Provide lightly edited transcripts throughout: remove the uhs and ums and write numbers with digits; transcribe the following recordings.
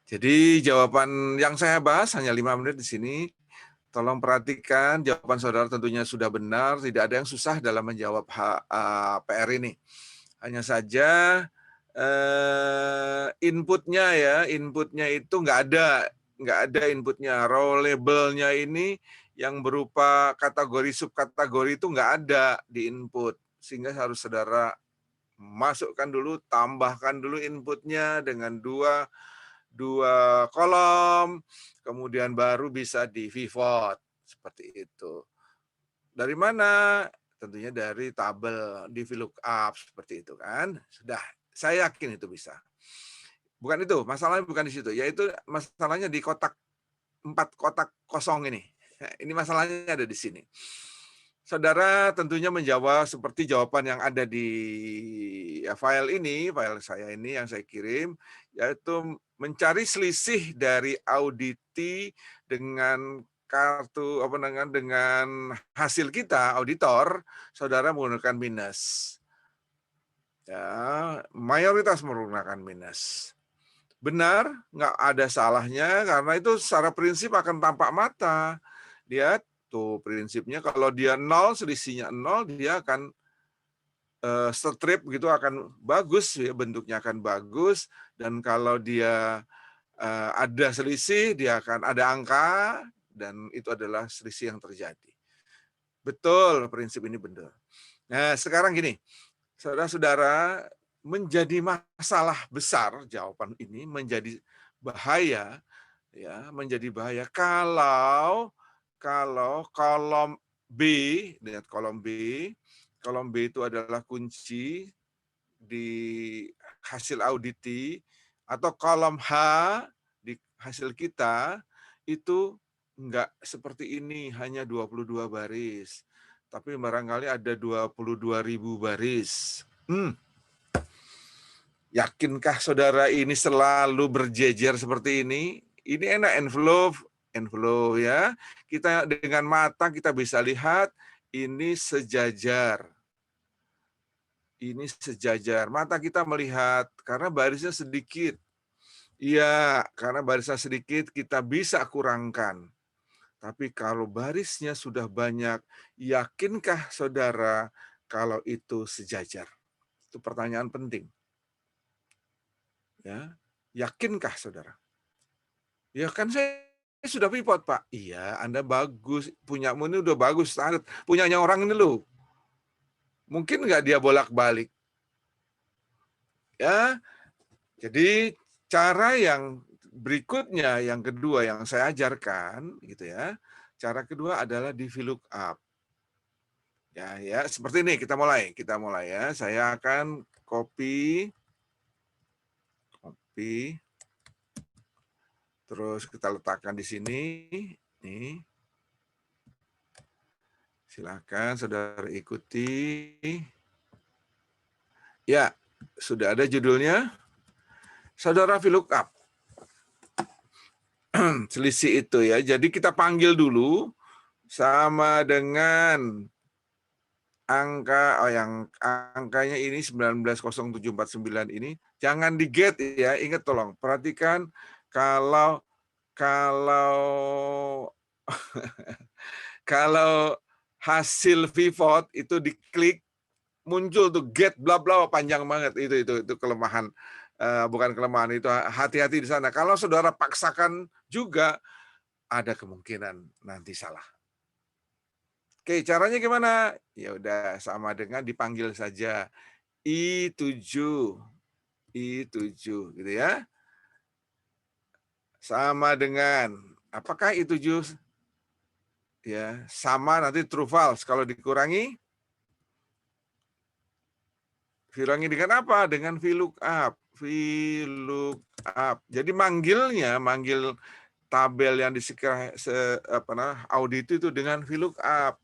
Jadi jawaban yang saya bahas hanya 5 menit di sini. Tolong perhatikan, jawaban saudara tentunya sudah benar, tidak ada yang susah dalam menjawab PR ini. Hanya saja inputnya itu nggak ada inputnya. Row labelnya ini yang berupa kategori subkategori itu nggak ada di input, sehingga harus saudara masukkan dulu, tambahkan dulu inputnya dengan dua kolom, kemudian baru bisa di pivot seperti itu. Dari mana? Tentunya dari tabel di VLOOKUP seperti itu kan. Sudah, saya yakin itu bisa. Bukan itu, masalahnya bukan di situ, yaitu masalahnya di 4 kotak kosong ini. Ini masalahnya ada di sini. Saudara tentunya menjawab seperti jawaban yang ada di file saya ini yang saya kirim, yaitu mencari selisih dari auditi dengan dengan hasil kita auditor, saudara menggunakan minus. Ya, mayoritas menggunakan minus. Benar, nggak ada salahnya karena itu secara prinsip akan tampak mata. Lihat tuh prinsipnya, kalau dia 0, selisihnya 0, dia akan strip gitu akan bagus ya, bentuknya akan bagus, dan kalau dia ada selisih, dia akan ada angka, dan itu adalah selisih yang terjadi. Betul, prinsip ini benar. Nah, sekarang gini, saudara-saudara, menjadi masalah besar jawaban ini, menjadi bahaya ya, menjadi bahaya kalau kolom B, lihat kolom B itu adalah kunci di hasil auditi, atau kolom H di hasil kita itu enggak seperti ini, hanya 22 baris. Tapi barangkali ada 22.000 baris. Yakinkah saudara ini selalu berjejer seperti ini? Ini enak, envelope ya. Kita dengan mata kita bisa lihat ini sejajar. Ini sejajar. Mata kita melihat karena barisnya sedikit. Iya, karena barisnya sedikit kita bisa kurangkan. Tapi kalau barisnya sudah banyak, yakinkah saudara kalau itu sejajar? Itu pertanyaan penting. Ya, yakinkah saudara? Ya kan saya sudah pivot, Pak. Iya, Anda bagus, punyamu ini udah bagus, standar. Punyanya orang ini loh. Mungkin nggak dia bolak-balik? Ya, jadi cara yang berikutnya, yang kedua yang saya ajarkan, gitu ya. Cara kedua adalah di VLOOKUP. Ya, seperti ini kita mulai ya. Saya akan copy, terus kita letakkan di sini, nih. Silakan saudara ikuti. Ya, sudah ada judulnya. Saudara VLOOKUP. Selisih itu ya. Jadi kita panggil dulu sama dengan angkanya ini 190749 ini, jangan di get ya. Ingat tolong, perhatikan kalau kalau hasil pivot itu diklik, muncul tuh get bla bla panjang banget, itu kelemahan, bukan kelemahan, itu hati-hati di sana. Kalau saudara paksakan juga ada kemungkinan nanti salah. Oke, caranya gimana? Ya udah, sama dengan dipanggil saja I7 gitu ya. Sama dengan apakah I7 ya, sama nanti true false. Kalau dikurangi dengan apa? Dengan VLOOKUP. Jadi manggil tabel yang di audit itu dengan VLOOKUP.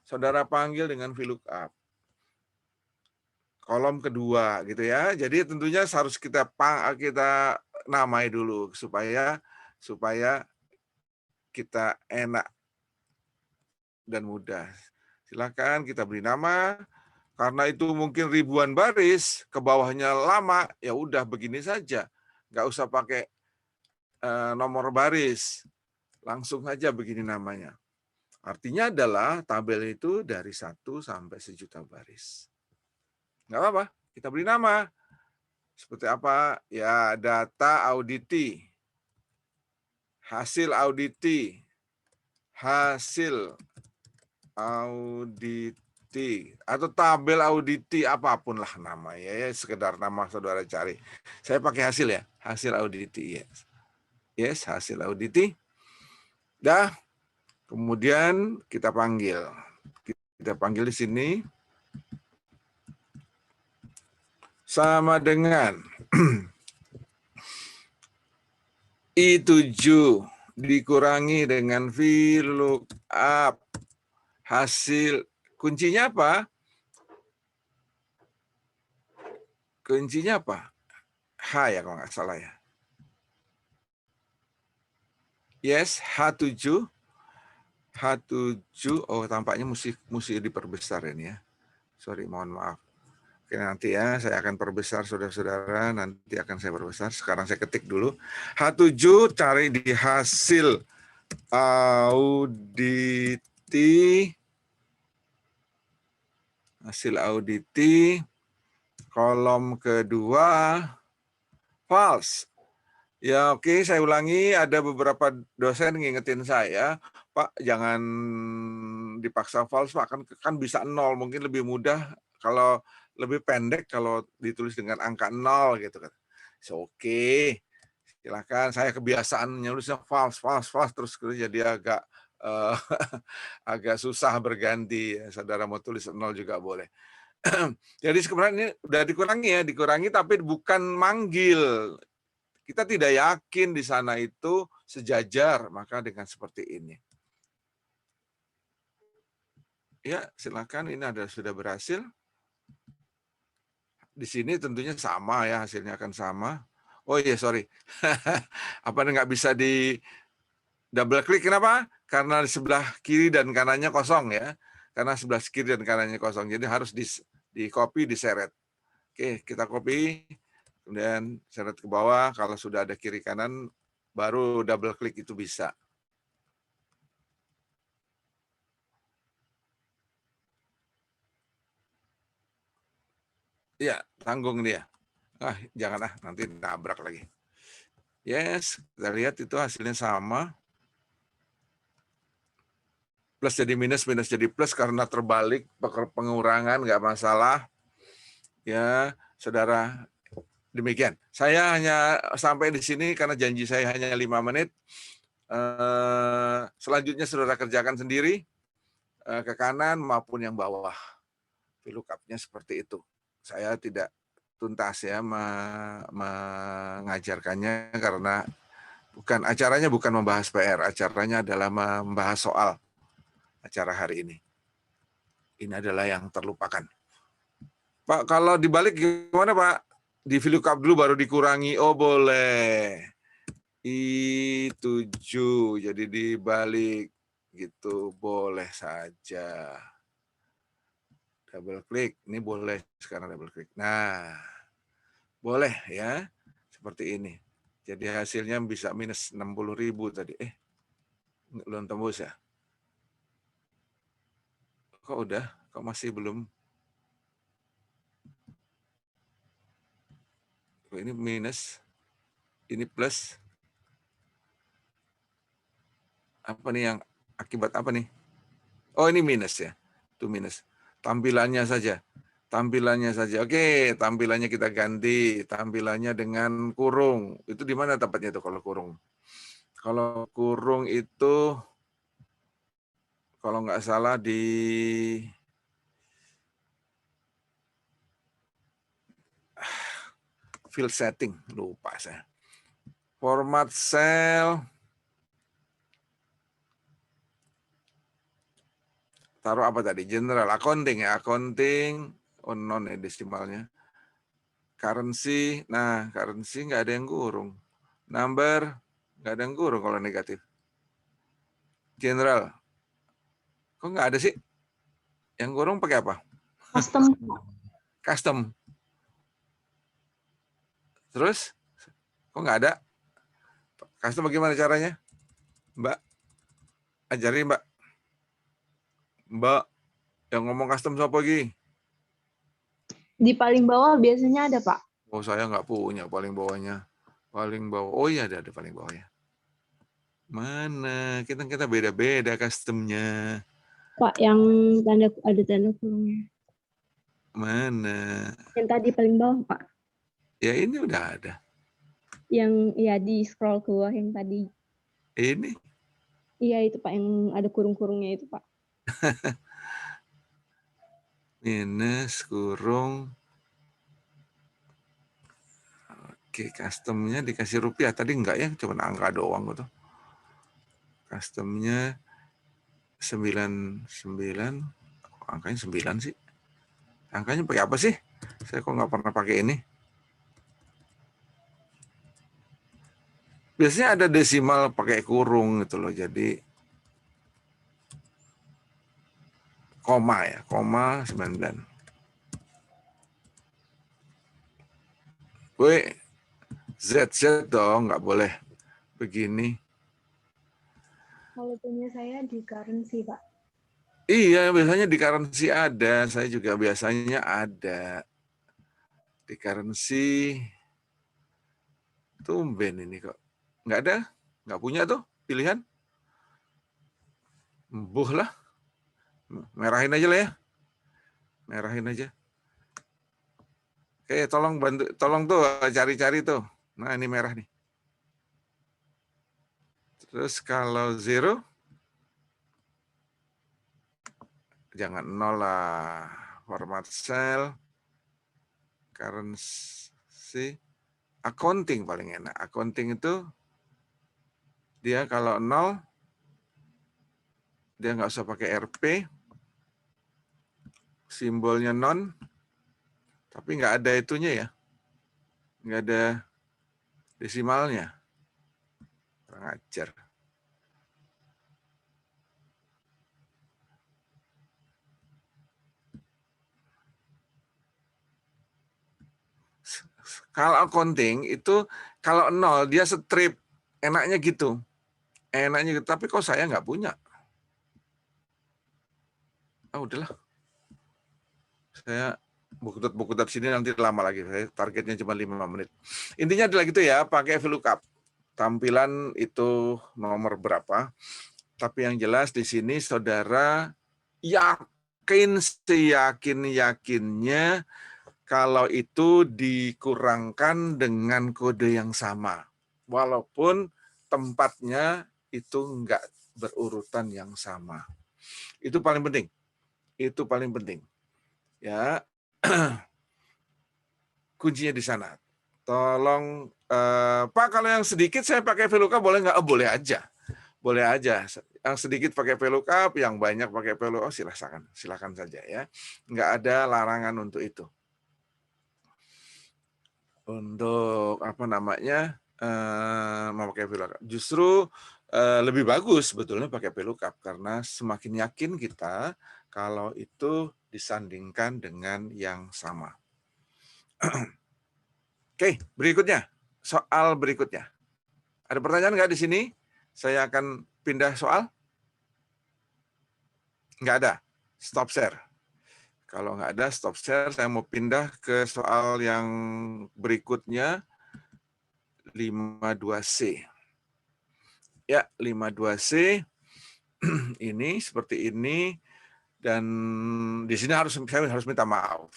Saudara panggil dengan VLOOKUP. Kolom kedua gitu ya. Jadi tentunya harus kita namai dulu supaya kita enak dan mudah. Silakan kita beri nama. Karena itu mungkin ribuan baris, ke bawahnya lama, ya udah begini saja. Nggak usah pakai nomor baris. Langsung aja begini namanya. Artinya adalah tabel itu dari 1 sampai 1.000.000 baris. Nggak apa-apa, kita beri nama. Seperti apa? Ya, data auditi. Hasil auditi. Hasil auditi. Atau tabel auditi, apapun lah namanya. Ya, sekedar nama saudara cari. Saya pakai hasil ya. Hasil auditi. Yes, yes, hasil auditi. Dah, kemudian kita panggil. Kita panggil di sini. Sama dengan I7 dikurangi dengan VLOOKUP. Hasil, kuncinya apa? Kuncinya apa? H ya kalau nggak salah ya. Yes, H7. H7, oh tampaknya mesti diperbesar ini ya. Sorry, mohon maaf. Oke, nanti ya saya akan perbesar saudara-saudara, nanti akan saya perbesar. Sekarang saya ketik dulu. H7 cari di hasil auditi. Hasil auditi, kolom kedua, false. Ya oke, saya ulangi, ada beberapa dosen ngingetin saya, Pak jangan dipaksa false, Pak, kan bisa 0, mungkin lebih mudah kalau lebih pendek kalau ditulis dengan angka 0 gitu kan. Oke, silakan, saya kebiasaan nulisnya false terus jadi agak agak susah berganti. Saudara mau tulis 0 juga boleh. Jadi sebenarnya ini udah dikurangi tapi bukan manggil. Kita tidak yakin di sana itu sejajar, maka dengan seperti ini. Ya, silakan, ini sudah berhasil. Di sini tentunya sama ya, hasilnya akan sama. Oh iya, sorry. Apa nggak bisa di double klik, kenapa? Karena di sebelah kiri dan kanannya kosong ya. Karena sebelah kiri dan kanannya kosong, jadi harus di copy, diseret. Oke, kita copy, kemudian seret ke bawah. Kalau sudah ada kiri kanan, baru double klik itu bisa. Iya, tanggung dia. Jangan nanti nabrak lagi. Yes, kita lihat itu hasilnya sama. Plus jadi minus, minus jadi plus karena terbalik, pengurangan nggak masalah. Ya, saudara, demikian. Saya hanya sampai di sini karena janji saya hanya 5 menit. Selanjutnya saudara kerjakan sendiri ke kanan maupun yang bawah. VLOOKUP-nya seperti itu. Saya tidak tuntas ya mengajarkannya karena acaranya bukan membahas PR, acaranya adalah membahas soal acara hari ini. Ini adalah yang terlupakan. Pak, kalau dibalik gimana Pak? Di VLOOKUP dulu baru dikurangi. Oh boleh. I7 jadi dibalik gitu, boleh saja. Double klik, ini boleh sekarang double klik. Nah, boleh ya, seperti ini. Jadi hasilnya bisa minus 60.000 tadi. Belum tembus ya? Kok udah? Kok masih belum? Ini minus, ini plus. Apa nih yang akibat apa nih? Oh ini minus ya, itu minus. Tampilannya saja. Tampilannya saja. Oke, tampilannya kita ganti. Tampilannya dengan kurung. Itu di mana tempatnya itu kalau kurung? Kalau kurung itu, kalau nggak salah di field setting. Lupa saya. Format cell. Taruh apa tadi? General. Accounting ya. Accounting. Oh, non ya desimalnya. Currency. Nah, currency nggak ada yang kurung. Number. Nggak ada yang kurung kalau negatif. General. Kok nggak ada sih? Yang kurung pakai apa? Custom. Custom. Terus? Kok nggak ada? Custom bagaimana caranya? Mbak, ajari Mbak. Mbak, yang ngomong custom siapa lagi? Di paling bawah biasanya ada, Pak. Oh, saya nggak punya paling bawahnya. Paling bawah. Oh iya, ada paling bawahnya. Mana? Kita beda-beda customnya. Pak, yang ada tanda kurungnya. Mana? Yang tadi paling bawah, Pak. Ya ini udah ada. Yang ya di scroll ke bawah yang tadi. Ini? Iya itu Pak, yang ada kurung-kurungnya itu Pak. Minus, kurung. Oke, customnya dikasih rupiah. Tadi enggak ya, cuma angka doang gitu. Customnya 99. Angkanya 9 sih. Angkanya pakai apa sih? Saya kok nggak pernah pakai ini. Biasanya ada desimal pakai kurung gitu loh. Jadi koma ya, koma 99. Woi, ZZ dong, nggak boleh begini. Kalau punya saya di currency Pak. Iya, biasanya di currency ada. Saya juga biasanya ada. Di currency, tumben ini kok. Nggak ada? Nggak punya tuh pilihan? Embuh lah. Merahin aja lah ya. Merahin aja. Oke, tolong tuh cari-cari tuh. Nah, ini merah nih. Terus kalau zero, jangan nol lah. Format cell, currency, accounting paling enak. Accounting itu dia kalau nol, dia nggak usah pakai RP, simbolnya non, tapi nggak ada itunya ya, nggak ada desimalnya. Kurang ajar. Kalau accounting itu kalau nol dia strip, enaknya gitu. Enaknya gitu, tapi kok saya nggak punya. Ah udahlah. Saya buku sini nanti lama lagi. Saya targetnya cuma 5 menit. Intinya adalah gitu ya, pakai VLOOKUP. Tampilan itu nomor berapa. Tapi yang jelas di sini saudara yakin seyakin-yakinnya kalau itu dikurangkan dengan kode yang sama. Walaupun tempatnya itu enggak berurutan yang sama. Itu paling penting. Itu paling penting. Ya. Kuncinya di sana. Tolong Pak, kalau yang sedikit saya pakai VLOOKUP boleh nggak? Boleh aja. Boleh aja. Yang sedikit pakai VLOOKUP, yang banyak pakai VLOOKUP, silakan saja ya. Nggak ada larangan untuk itu. Untuk apa namanya memakai VLOOKUP. Justru lebih bagus sebetulnya pakai VLOOKUP karena semakin yakin kita kalau itu disandingkan dengan yang sama. Oke, berikutnya. Soal berikutnya. Ada pertanyaan nggak di sini? Saya akan pindah soal. Nggak ada. Stop share. Kalau nggak ada stop share, saya mau pindah ke soal yang berikutnya. 52C. Ya, 52C. Ini seperti ini. Dan di sini saya harus minta maaf.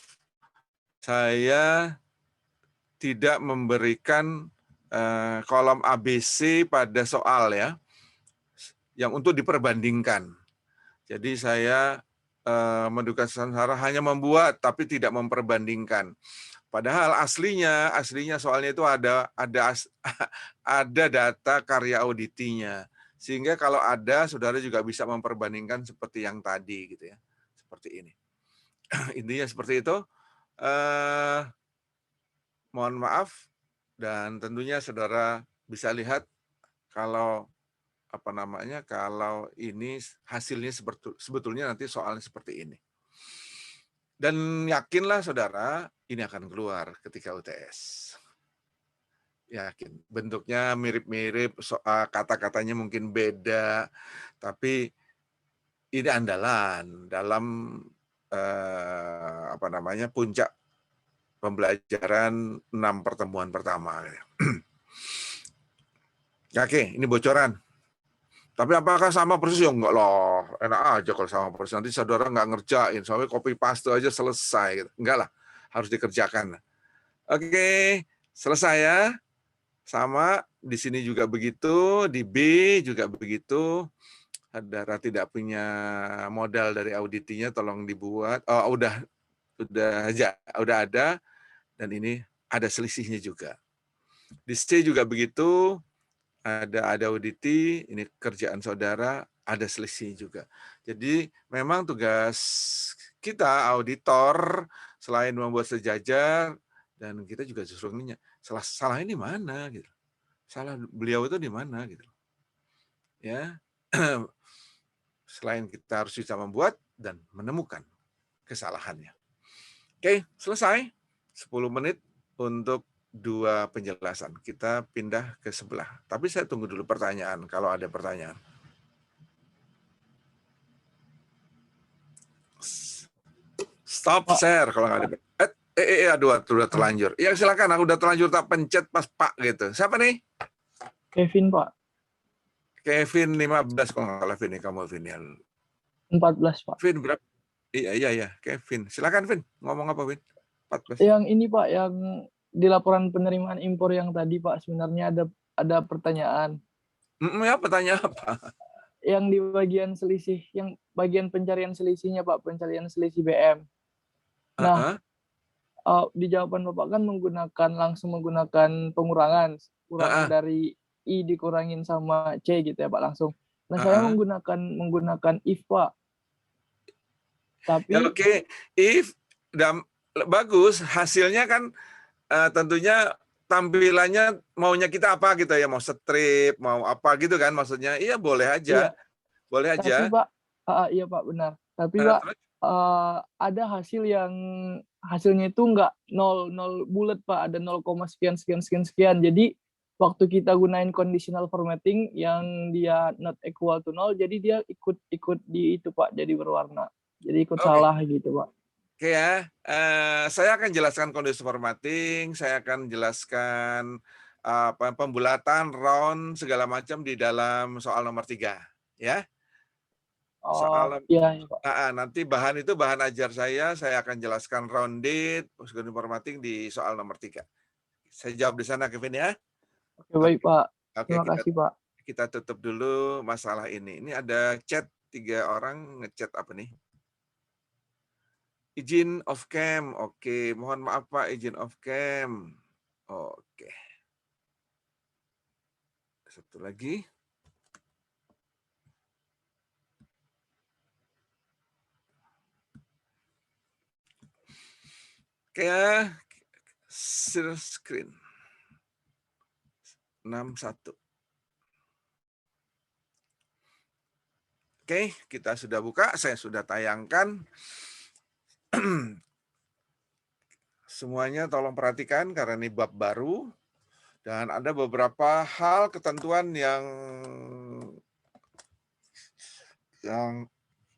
Saya tidak memberikan kolom ABC pada soal ya, yang untuk diperbandingkan. Jadi saya menduga Sansara hanya membuat tapi tidak memperbandingkan. Padahal aslinya soalnya itu ada data karya auditinya. Sehingga kalau ada, saudara juga bisa memperbandingkan seperti yang tadi gitu ya. Seperti ini. Intinya seperti itu. Mohon maaf dan tentunya saudara bisa lihat kalau kalau ini hasilnya sebetulnya nanti soalnya seperti ini. Dan yakinlah saudara, ini akan keluar ketika UTS. Yakin. Bentuknya mirip-mirip, kata-katanya mungkin beda, tapi ini andalan dalam puncak pembelajaran 6 pertemuan pertama. Oke, ini bocoran. Tapi apakah sama persis? Ya enggak loh, enak aja kalau sama persis. Nanti saudara nggak ngerjain, soalnya copy paste aja selesai. Gitu. Enggak lah, harus dikerjakan. Oke, selesai ya. Sama, di sini juga begitu, di B juga begitu. Saudara tidak punya modal dari auditinya, tolong dibuat. Oh, udah ada, dan ini ada selisihnya juga. Di C juga begitu, ada auditi, ini kerjaan saudara, ada selisih juga. Jadi memang tugas kita auditor selain membuat sejajar, dan kita juga justru salah ini mana gitu. Salah beliau itu di mana gitu. Ya. Selain kita harus bisa membuat dan menemukan kesalahannya. Oke, selesai. 10 menit untuk 2 penjelasan. Kita pindah ke sebelah. Tapi saya tunggu dulu pertanyaan, kalau ada pertanyaan. Stop share kalau nggak ada. Aduh, udah terlanjur. Ya silakan, aku udah terlanjur tak pencet pas Pak gitu. Siapa nih? Kevin, Pak. Kevin 15 kalau nggak salah, Vin, kamu Vin ya. 14, Pak. Vin berapa? Iya, Kevin. Silakan Vin, ngomong apa Vin? 14. Yang ini Pak, yang di laporan penerimaan impor yang tadi Pak, sebenarnya ada pertanyaan. Ya, pertanyaan apa? Yang di bagian selisih, yang bagian pencarian selisihnya Pak, pencarian selisih BM. Nah, di jawaban Bapak kan langsung menggunakan pengurangan, kurang dari I dikurangin sama C gitu ya Pak, langsung. Nah, saya menggunakan if Pak. Tapi ya, oke. If dan bagus, hasilnya kan tentunya tampilannya maunya kita apa gitu ya, mau strip, mau apa gitu kan maksudnya. Iya, boleh aja. Iya. Boleh aja. Tapi Pak, iya Pak, benar. Tapi Pak, ada hasilnya itu nggak 0 bulat Pak, ada 0, sekian sekian sekian sekian. Jadi waktu kita gunain conditional formatting yang dia not equal to 0, jadi dia ikut di itu Pak, jadi berwarna. Jadi ikut salah gitu Pak. Oke ya, saya akan jelaskan kondisi formatting, saya akan jelaskan pembulatan, round, segala macam di dalam soal nomor 3. Ya. Soal Iya Pak. nanti bahan ajar saya akan jelaskan rounded, kondisi formatting di soal nomor 3. Saya jawab di sana, Kevin ya. Oke, baik Pak. Oke, Terima kasih Pak. Kita tutup dulu masalah ini. Ini ada chat 3 orang ngechat apa nih? Izin off cam. Oke, mohon maaf Pak, izin off cam. Oke. Satu lagi. Oke ya. Share screen. 61. Oke, kita sudah buka, saya sudah tayangkan. Semuanya tolong perhatikan karena ini bab baru dan ada beberapa hal ketentuan yang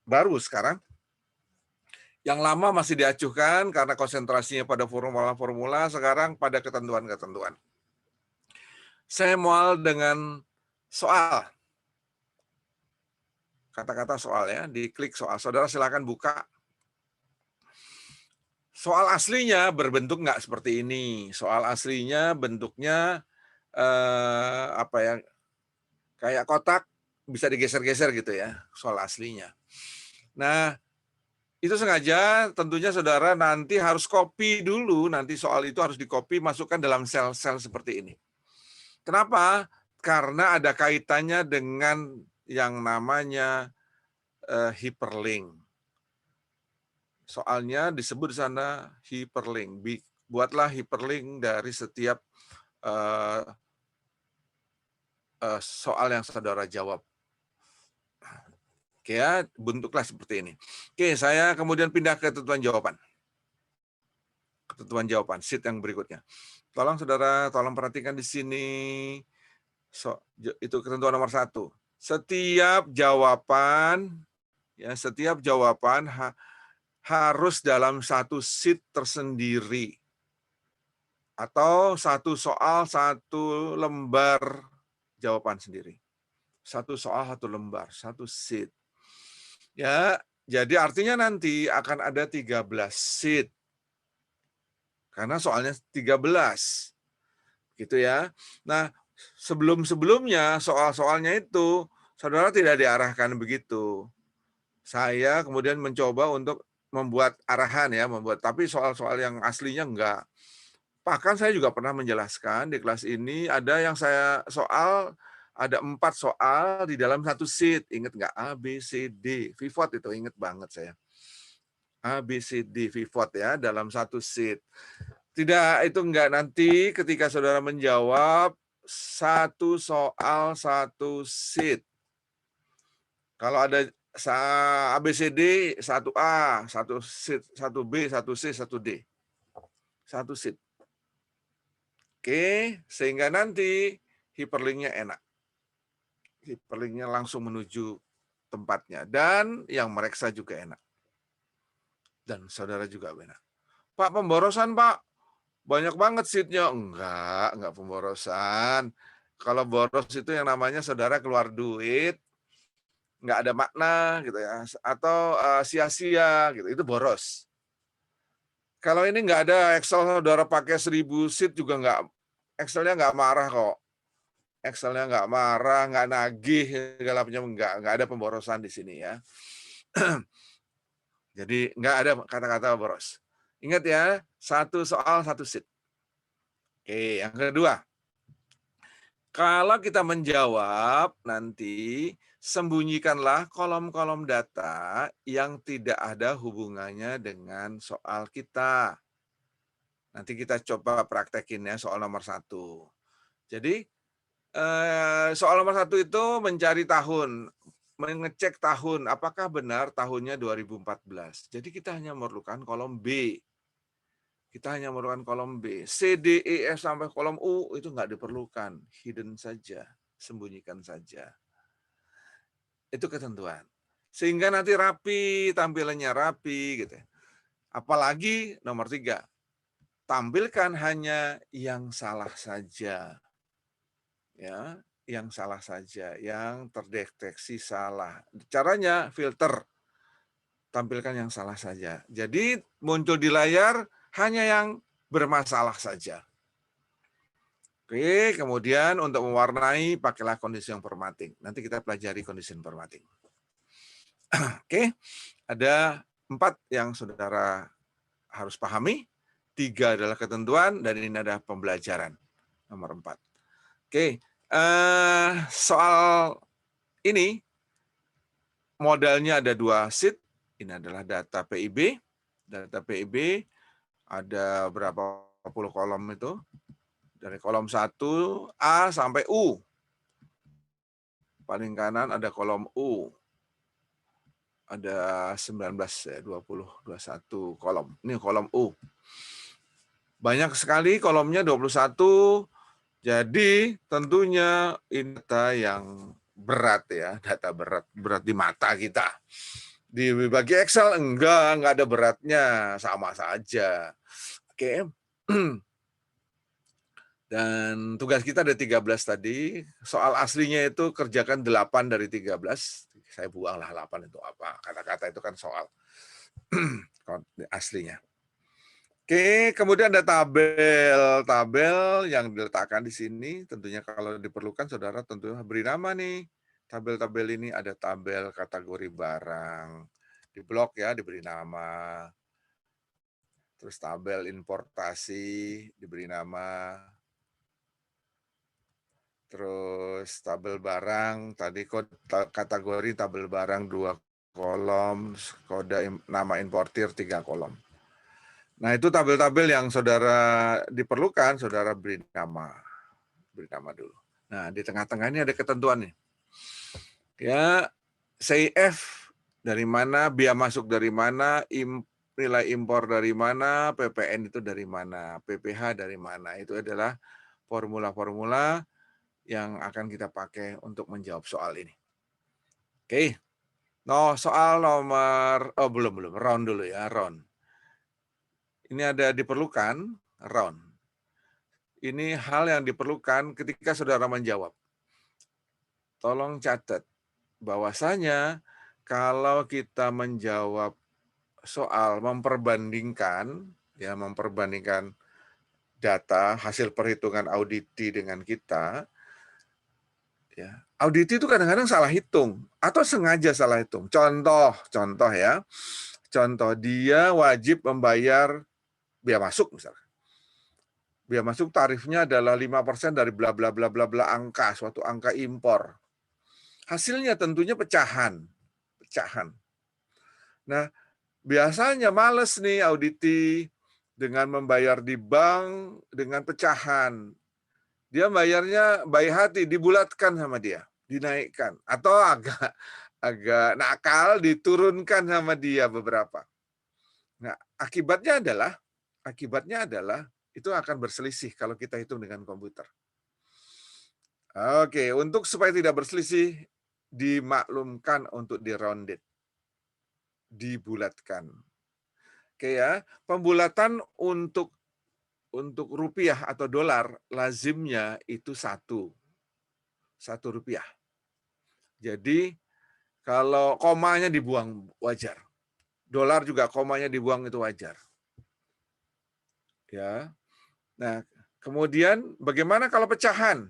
baru sekarang. Yang lama masih diacuhkan karena konsentrasinya pada formula-formula, sekarang pada ketentuan-ketentuan. Saya mual dengan soal. Kata-kata soal ya, diklik soal. Saudara silakan buka. Soal aslinya berbentuk nggak seperti ini. Soal aslinya bentuknya kayak kotak, bisa digeser-geser gitu ya, soal aslinya. Nah, itu sengaja tentunya saudara nanti harus copy dulu, nanti soal itu harus di-copy, masukkan dalam sel-sel seperti ini. Kenapa? Karena ada kaitannya dengan yang namanya hyperlink. Soalnya disebut di sana hyperlink. Buatlah hyperlink dari setiap soal yang saudara jawab. Oke ya, bentuklah seperti ini. Oke, saya kemudian pindah ke ketentuan jawaban. ketentuan jawaban, sheet yang berikutnya. Tolong saudara, tolong perhatikan di sini. Itu ketentuan nomor 1. Setiap jawaban harus dalam satu sheet tersendiri. Atau satu soal, satu lembar jawaban sendiri. Satu soal, satu lembar, satu sheet. Ya, jadi artinya nanti akan ada 13 sheet. Karena soalnya 13. Gitu ya. Nah, sebelum-sebelumnya soal-soalnya itu saudara tidak diarahkan begitu. Saya kemudian mencoba untuk membuat arahan ya, tapi soal-soal yang aslinya enggak. Bahkan saya juga pernah menjelaskan di kelas ini ada 4 soal di dalam satu sheet. Ingat nggak? A, B, C, D. Pivot itu ingat banget saya. A, B, C, D, pivot ya dalam satu sheet. Tidak, itu enggak. Nanti ketika saudara menjawab satu soal, satu sheet. Kalau ada ABCD, 1A, 1 sheet, 1B, 1C, 1D. Satu sheet. Oke, sehingga nanti hyperlinknya enak. Hyperlinknya langsung menuju tempatnya. Dan yang mereksa juga enak. Dan saudara juga enak. Pak, pemborosan Pak. Banyak banget sheet-nya. Enggak pemborosan. Kalau boros itu yang namanya saudara keluar duit, nggak ada makna gitu ya. Atau sia-sia gitu. Itu boros. Kalau ini nggak ada Excel, saudara pakai 1000 sheet juga Excelnya nggak marah kok. Excelnya nggak marah, nggak nagih, segala macam nggak ada pemborosan di sini ya. Jadi nggak ada kata-kata boros. Ingat ya, satu soal, satu sheet. Oke, yang kedua. Kalau kita menjawab nanti, sembunyikanlah kolom-kolom data yang tidak ada hubungannya dengan soal kita. Nanti kita coba praktekin ya soal nomor 1. Jadi soal nomor 1 itu mencari tahun, mengecek tahun, apakah benar tahunnya 2014. Jadi kita hanya memerlukan kolom B. Kita hanya memerlukan kolom B. C, D, E, F sampai kolom U itu nggak diperlukan. Hidden saja, sembunyikan saja. Itu ketentuan. Sehingga nanti rapi, tampilannya rapi gitu. Apalagi nomor 3, tampilkan hanya yang salah saja. Ya, yang salah saja, yang terdeteksi salah. Caranya filter. Tampilkan yang salah saja. Jadi muncul di layar hanya yang bermasalah saja. Oke, kemudian untuk mewarnai pakailah condition formatting. Nanti kita pelajari condition formatting. Oke, ada 4 yang saudara harus pahami. 3 adalah ketentuan dan ini adalah pembelajaran. Nomor 4. Oke, soal ini modalnya ada 2 sheet. Ini adalah data PIB. Data PIB ada berapa puluh kolom itu? Dari kolom 1 A sampai U. Paling kanan ada kolom U. Ada 19, 20, 21 kolom. Ini kolom U. Banyak sekali kolomnya 21. Jadi tentunya ini data yang berat ya, data berat di mata kita. Di bagi Excel enggak ada beratnya, sama saja. Oke. Dan tugas kita ada 13 tadi. Soal aslinya itu kerjakan 8 dari 13. Saya buanglah 8 itu apa. Kata-kata itu kan soal aslinya. Oke, kemudian ada tabel yang diletakkan di sini. Tentunya kalau diperlukan, saudara tentunya beri nama nih. Tabel-tabel ini ada tabel kategori barang. Di blok ya, diberi nama. Terus tabel importasi, diberi nama. Terus tabel barang, tadi kategori tabel barang 2 kolom, kode nama importir 3 kolom. Nah, itu tabel-tabel yang saudara diperlukan, saudara beri nama. Beri nama dulu. Nah, di tengah-tengah ini ada ketentuan nih. Ya, CIF dari mana, biaya masuk dari mana, nilai impor dari mana, PPN itu dari mana, PPH dari mana. Itu adalah formula-formula yang akan kita pakai untuk menjawab soal ini. Oke. No, soal nomor, belum, round dulu ya, round. Ini ada diperlukan, round. Ini hal yang diperlukan ketika saudara menjawab. Tolong catat, bahwasanya kalau kita menjawab soal memperbandingkan data hasil perhitungan auditi dengan kita, ya, auditi itu kadang-kadang salah hitung atau sengaja salah hitung. Contoh ya, dia wajib membayar biaya masuk misalkan. Biaya masuk tarifnya adalah 5% dari bla bla bla bla bla angka, suatu angka impor. Hasilnya tentunya pecahan. Nah, biasanya males nih auditi dengan membayar di bank dengan pecahan. Dia bayarnya baik hati, dibulatkan sama dia, dinaikkan. Atau agak nakal, diturunkan sama dia beberapa. Nah, akibatnya adalah itu akan berselisih kalau kita hitung dengan komputer. Oke, untuk supaya tidak berselisih, dimaklumkan untuk di-rounded, dibulatkan. Oke ya, pembulatan untuk rupiah atau dolar lazimnya itu 1 rupiah. Jadi kalau komanya dibuang wajar. Dolar juga komanya dibuang itu wajar. Ya. Nah, kemudian bagaimana kalau pecahan?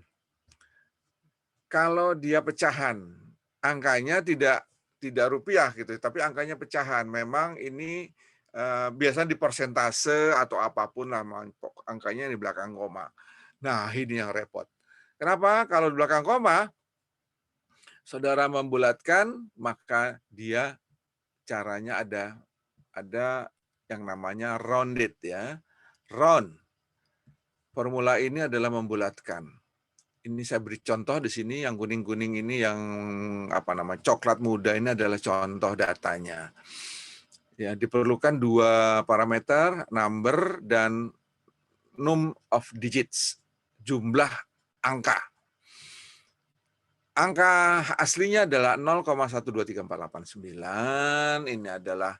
Kalau dia pecahan, angkanya tidak rupiah gitu, tapi angkanya pecahan. Memang ini biasanya di persentase atau apapun lah, angkanya di belakang koma. Nah, ini yang repot. Kenapa? Kalau di belakang koma, saudara membulatkan, maka dia caranya ada yang namanya rounded ya. Round. Formula ini adalah membulatkan. Ini saya beri contoh di sini, yang kuning-kuning ini yang coklat muda ini adalah contoh datanya. Ya, diperlukan 2 parameter, number dan num of digits, jumlah angka. Angka aslinya adalah 0,123489. Ini adalah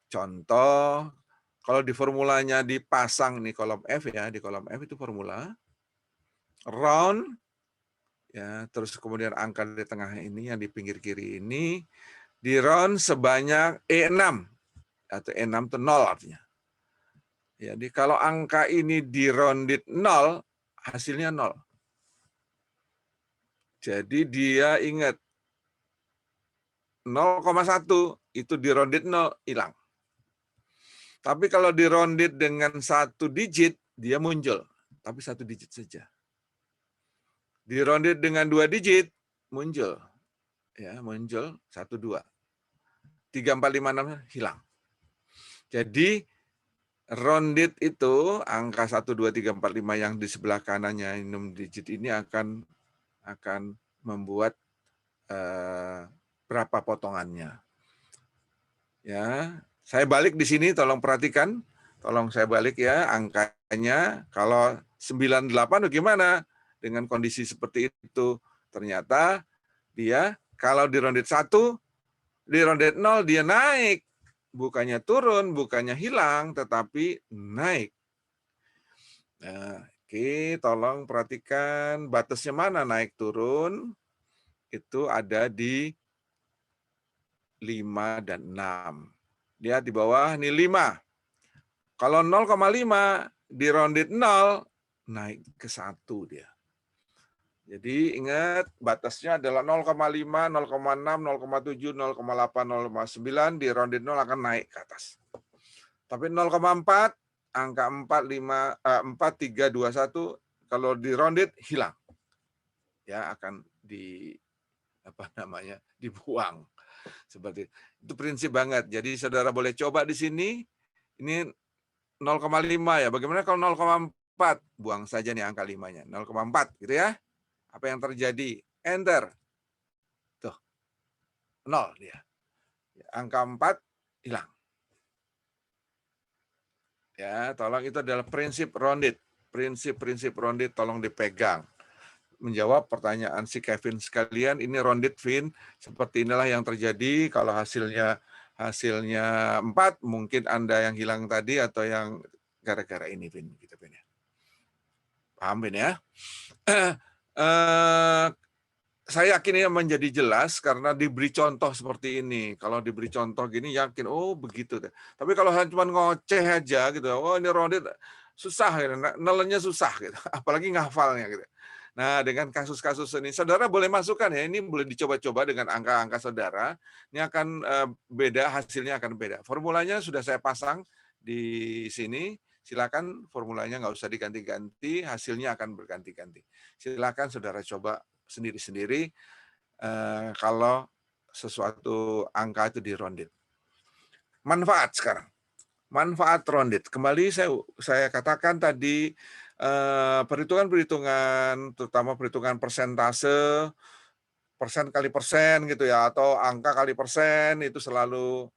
contoh. Kalau di formulanya dipasang nih kolom F ya, di kolom F itu formula. Round, ya, terus kemudian angka di tengah ini yang di pinggir kiri ini di round sebanyak E6 atau E6 itu 0 artinya. Jadi kalau angka ini di rounded 0, hasilnya 0. Jadi dia ingat 0,1 itu di rounded 0 hilang. Tapi kalau di rounded dengan 1 digit dia muncul, tapi 1 digit saja. Di rounded dengan 2 digit muncul. Ya, muncul 1 2. 3 4 5 6 hilang. Jadi rounded itu angka 1 2 3 4 5 yang di sebelah kanannya 6 digit ini akan membuat berapa potongannya. Ya, saya balik di sini, tolong perhatikan. Tolong saya balik ya angkanya. Kalau 98 bagaimana dengan kondisi seperti itu? Ternyata dia kalau di rounded 1, di rounded 0 dia naik. Bukannya turun, bukannya hilang, tetapi naik. Nah, oke, tolong perhatikan batasnya mana naik turun. Itu ada di 5 dan 6. Lihat di bawah, ini 5. Kalau 0,5 di rounded 0, naik ke 1 dia. Jadi ingat batasnya adalah 0,5, 0,6, 0,7, 0,8, 0,9, di rounded 0 akan naik ke atas. Tapi 0,4, angka 4, 3, 2, 1, kalau di rounded hilang. Ya, akan dibuang. Seperti itu, prinsip banget. Jadi saudara boleh coba di sini. Ini 0,5 ya. Bagaimana kalau 0,4? Buang saja nih angka 5-nya. 0,4 gitu ya. Apa yang terjadi? Enter. Tuh. 0 dia. Angka 4 hilang. Ya, tolong, itu adalah prinsip rounded. Prinsip-prinsip rounded tolong dipegang. Menjawab pertanyaan si Kevin sekalian, ini rounded, Vin. Seperti inilah yang terjadi. Kalau hasilnya 4, mungkin Anda yang hilang tadi atau yang gara-gara ini, Vin. Gitu, Vin, ya. Paham, Vin, ya? Saya yakin ini menjadi jelas karena diberi contoh seperti ini. Kalau diberi contoh gini, yakin, oh begitu. Tapi kalau cuma ngoceh aja gitu, oh ini rounded, susah, gitu. Nelennya susah, gitu. Apalagi ngafalnya. Gitu. Nah, dengan kasus-kasus ini, saudara boleh masukkan ya, ini boleh dicoba-coba dengan angka-angka saudara. Ini akan beda, hasilnya akan beda. Formulanya sudah saya pasang di sini. Silakan, formulanya nggak usah diganti-ganti, hasilnya akan berganti-ganti. Silakan saudara coba sendiri-sendiri kalau sesuatu angka itu di rounded. Manfaat sekarang. Manfaat rounded. Kembali saya katakan tadi, perhitungan-perhitungan, terutama perhitungan persentase, persen kali persen gitu ya, atau angka kali persen, itu selalu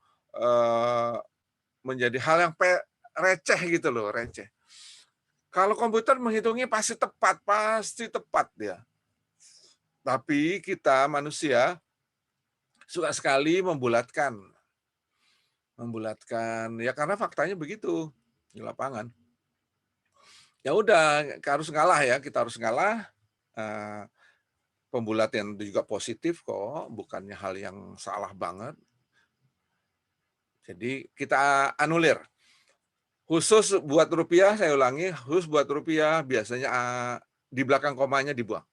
menjadi hal yang receh gitu loh, receh. Kalau komputer menghitungnya pasti tepat dia. Tapi kita manusia suka sekali membulatkan ya, karena faktanya begitu di lapangan. Ya udah, harus ngalah ya, kita harus ngalah. Pembulatan juga positif kok, bukannya hal yang salah banget. Jadi kita anulir. Khusus buat rupiah, saya ulangi, khusus buat rupiah biasanya di belakang komanya dibuang.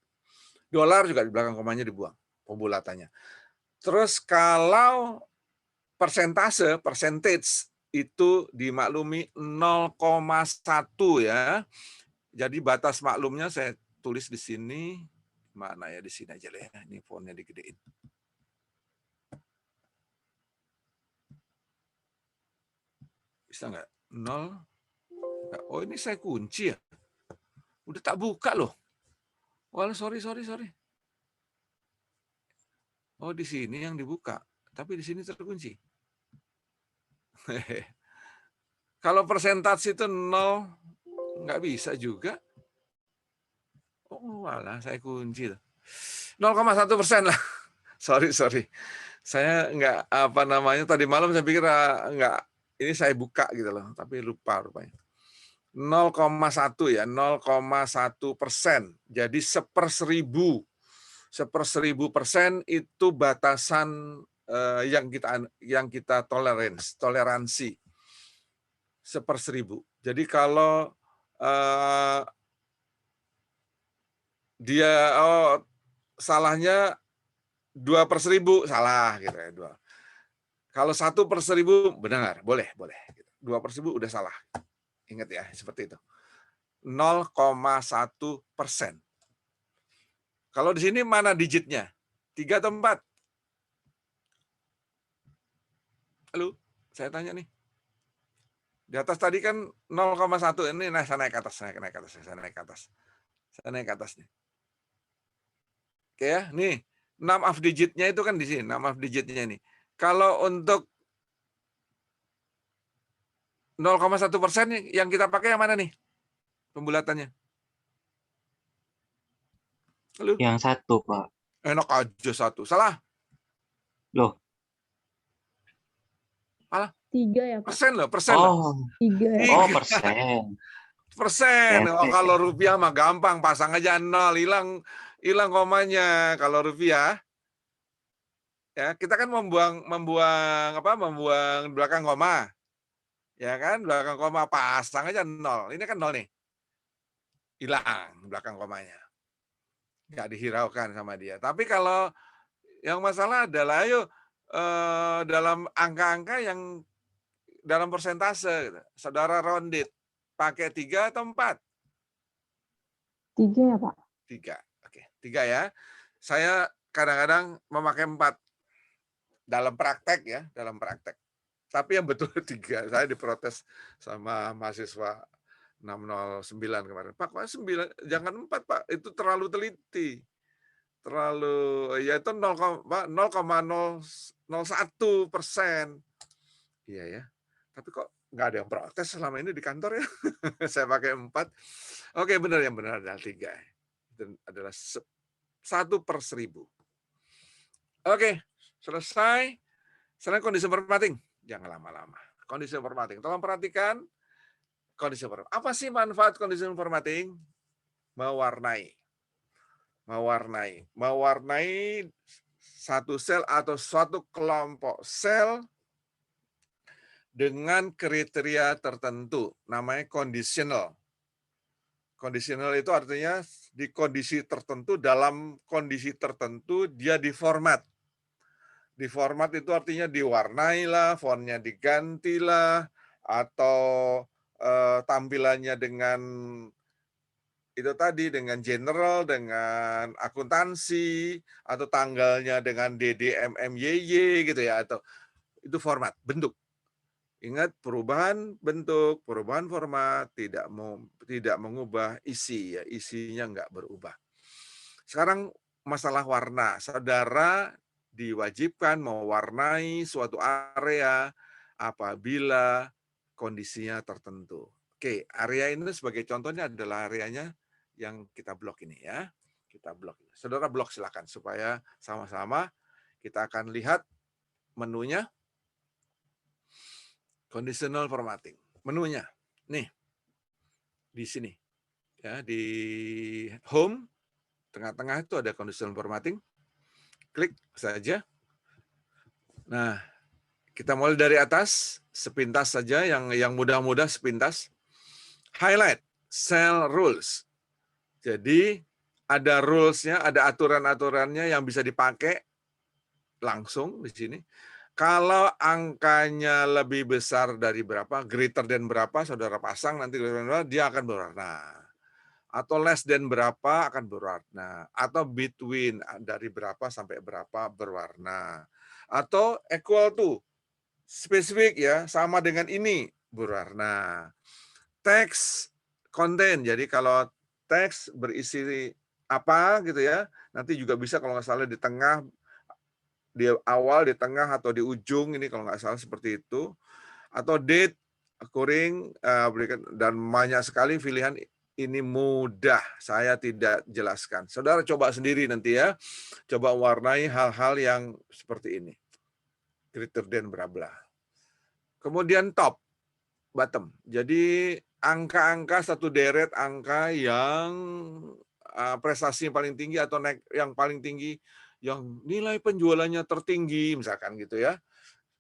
Dolar juga di belakang komanya dibuang pembulatannya. Terus kalau percentage itu dimaklumi 0,1 ya. Jadi batas maklumnya saya tulis di sini. Mana ya, di sini aja lah ya. Ini fontnya digedein. Bisa nggak? 0. Oh, ini saya kunci ya. Udah tak buka loh. Wah, sorry. Oh, di sini yang dibuka. Tapi di sini terkunci. Kalau persentase itu 0, nggak bisa juga. Oh, walah, saya kunci. 0,1% lah. Sorry. Saya nggak, tadi malam saya pikir nggak, ini saya buka gitu loh, tapi lupa rupanya. 0,1 ya, 0,1%. Jadi 1/1000. 1/1000% itu batasan yang kita toleransi. 1/1000. Jadi kalau dia salahnya 2/1000, salah gitu ya, 2. Kalau 1/1000 benar, boleh. 2/1000 udah salah. Ingat ya, seperti itu. 0,1%. Kalau di sini mana digitnya? 3 atau 4? Halo, saya tanya nih. Di atas tadi kan 0,1, ini saya naik ke atas. Saya naik ke atas nih. Oke ya, nih 6 half digitnya itu kan di sini, 6 half digitnya ini. Kalau untuk 0,1% yang kita pakai yang mana nih? Pembulatannya. Halo? Yang 1, Pak. Enak aja 1. Salah? Loh. Salah. 3 ya, Pak? Persen loh. 3 ya. Oh, persen. Persen. Oh, kalau rupiah mah gampang, pasang aja 0, hilang komanya. Kalau rupiah, ya kita kan membuang belakang koma. Ya kan, belakang koma pasang aja 0. Ini kan 0 nih. Hilang belakang komanya. Nggak dihiraukan sama dia. Tapi kalau yang masalah adalah dalam angka-angka yang dalam persentase, gitu. Saudara rounded, pakai 3 atau 4? 3 ya, Pak? 3. Oke, 3 ya. Saya kadang-kadang memakai 4 dalam praktek ya, dalam praktek. Tapi yang betul 3. Saya diprotes sama mahasiswa 609 kemarin. Pak, 9, jangan 4, Pak. Itu terlalu teliti. Ya itu 0,001%. Iya ya. Tapi kok nggak ada yang protes selama ini di kantor ya. Saya pakai 4. Oke, benar, yang benar adalah 3. Itu adalah 1/1000. Oke, selesai. Sekarang kondisi formatting. Jangan lama-lama. Kondisi formatting. Tolong perhatikan kondisi formatting. Apa sih manfaat kondisi formatting? Mewarnai. Mewarnai satu sel atau suatu kelompok sel dengan kriteria tertentu. Namanya conditional. Conditional itu artinya di kondisi tertentu, dalam kondisi tertentu dia diformat. Diformat itu artinya diwarnai lah, fontnya diganti lah, atau tampilannya dengan itu tadi, dengan general, dengan akuntansi, atau tanggalnya dengan DDMMYY gitu ya, atau itu format, bentuk. Ingat, perubahan bentuk, perubahan format tidak mengubah isi ya, isinya nggak berubah. Sekarang masalah warna, saudara diwajibkan mewarnai suatu area apabila kondisinya tertentu. Oke, area ini sebagai contohnya adalah areanya yang kita blok ini ya. Kita blok. Saudara blok silakan supaya sama-sama kita akan lihat menunya. Conditional formatting. Menunya. Nih. Di sini. Ya, di home tengah-tengah itu ada conditional formatting. Klik saja. Nah, kita mulai dari atas, sepintas saja, yang mudah-mudah sepintas. Highlight, cell rules. Jadi ada rules-nya, ada aturan-aturannya yang bisa dipakai langsung di sini. Kalau angkanya lebih besar dari berapa, greater than berapa, saudara pasang nanti dia akan berwarna. Atau less than berapa akan berwarna. Atau between dari berapa sampai berapa berwarna. Atau equal to, spesifik ya, sama dengan ini berwarna. Teks content, jadi kalau teks berisi apa gitu ya, nanti juga bisa kalau nggak salah di tengah, di awal, di tengah, atau di ujung, ini kalau nggak salah seperti itu. Atau date, occurring, dan banyak sekali pilihan. Ini mudah, saya tidak jelaskan. Saudara coba sendiri nanti ya, coba warnai hal-hal yang seperti ini. Greater than berapa. Kemudian top, bottom. Jadi angka-angka satu deret angka yang prestasi yang paling tinggi atau naik yang paling tinggi, yang nilai penjualannya tertinggi misalkan gitu ya.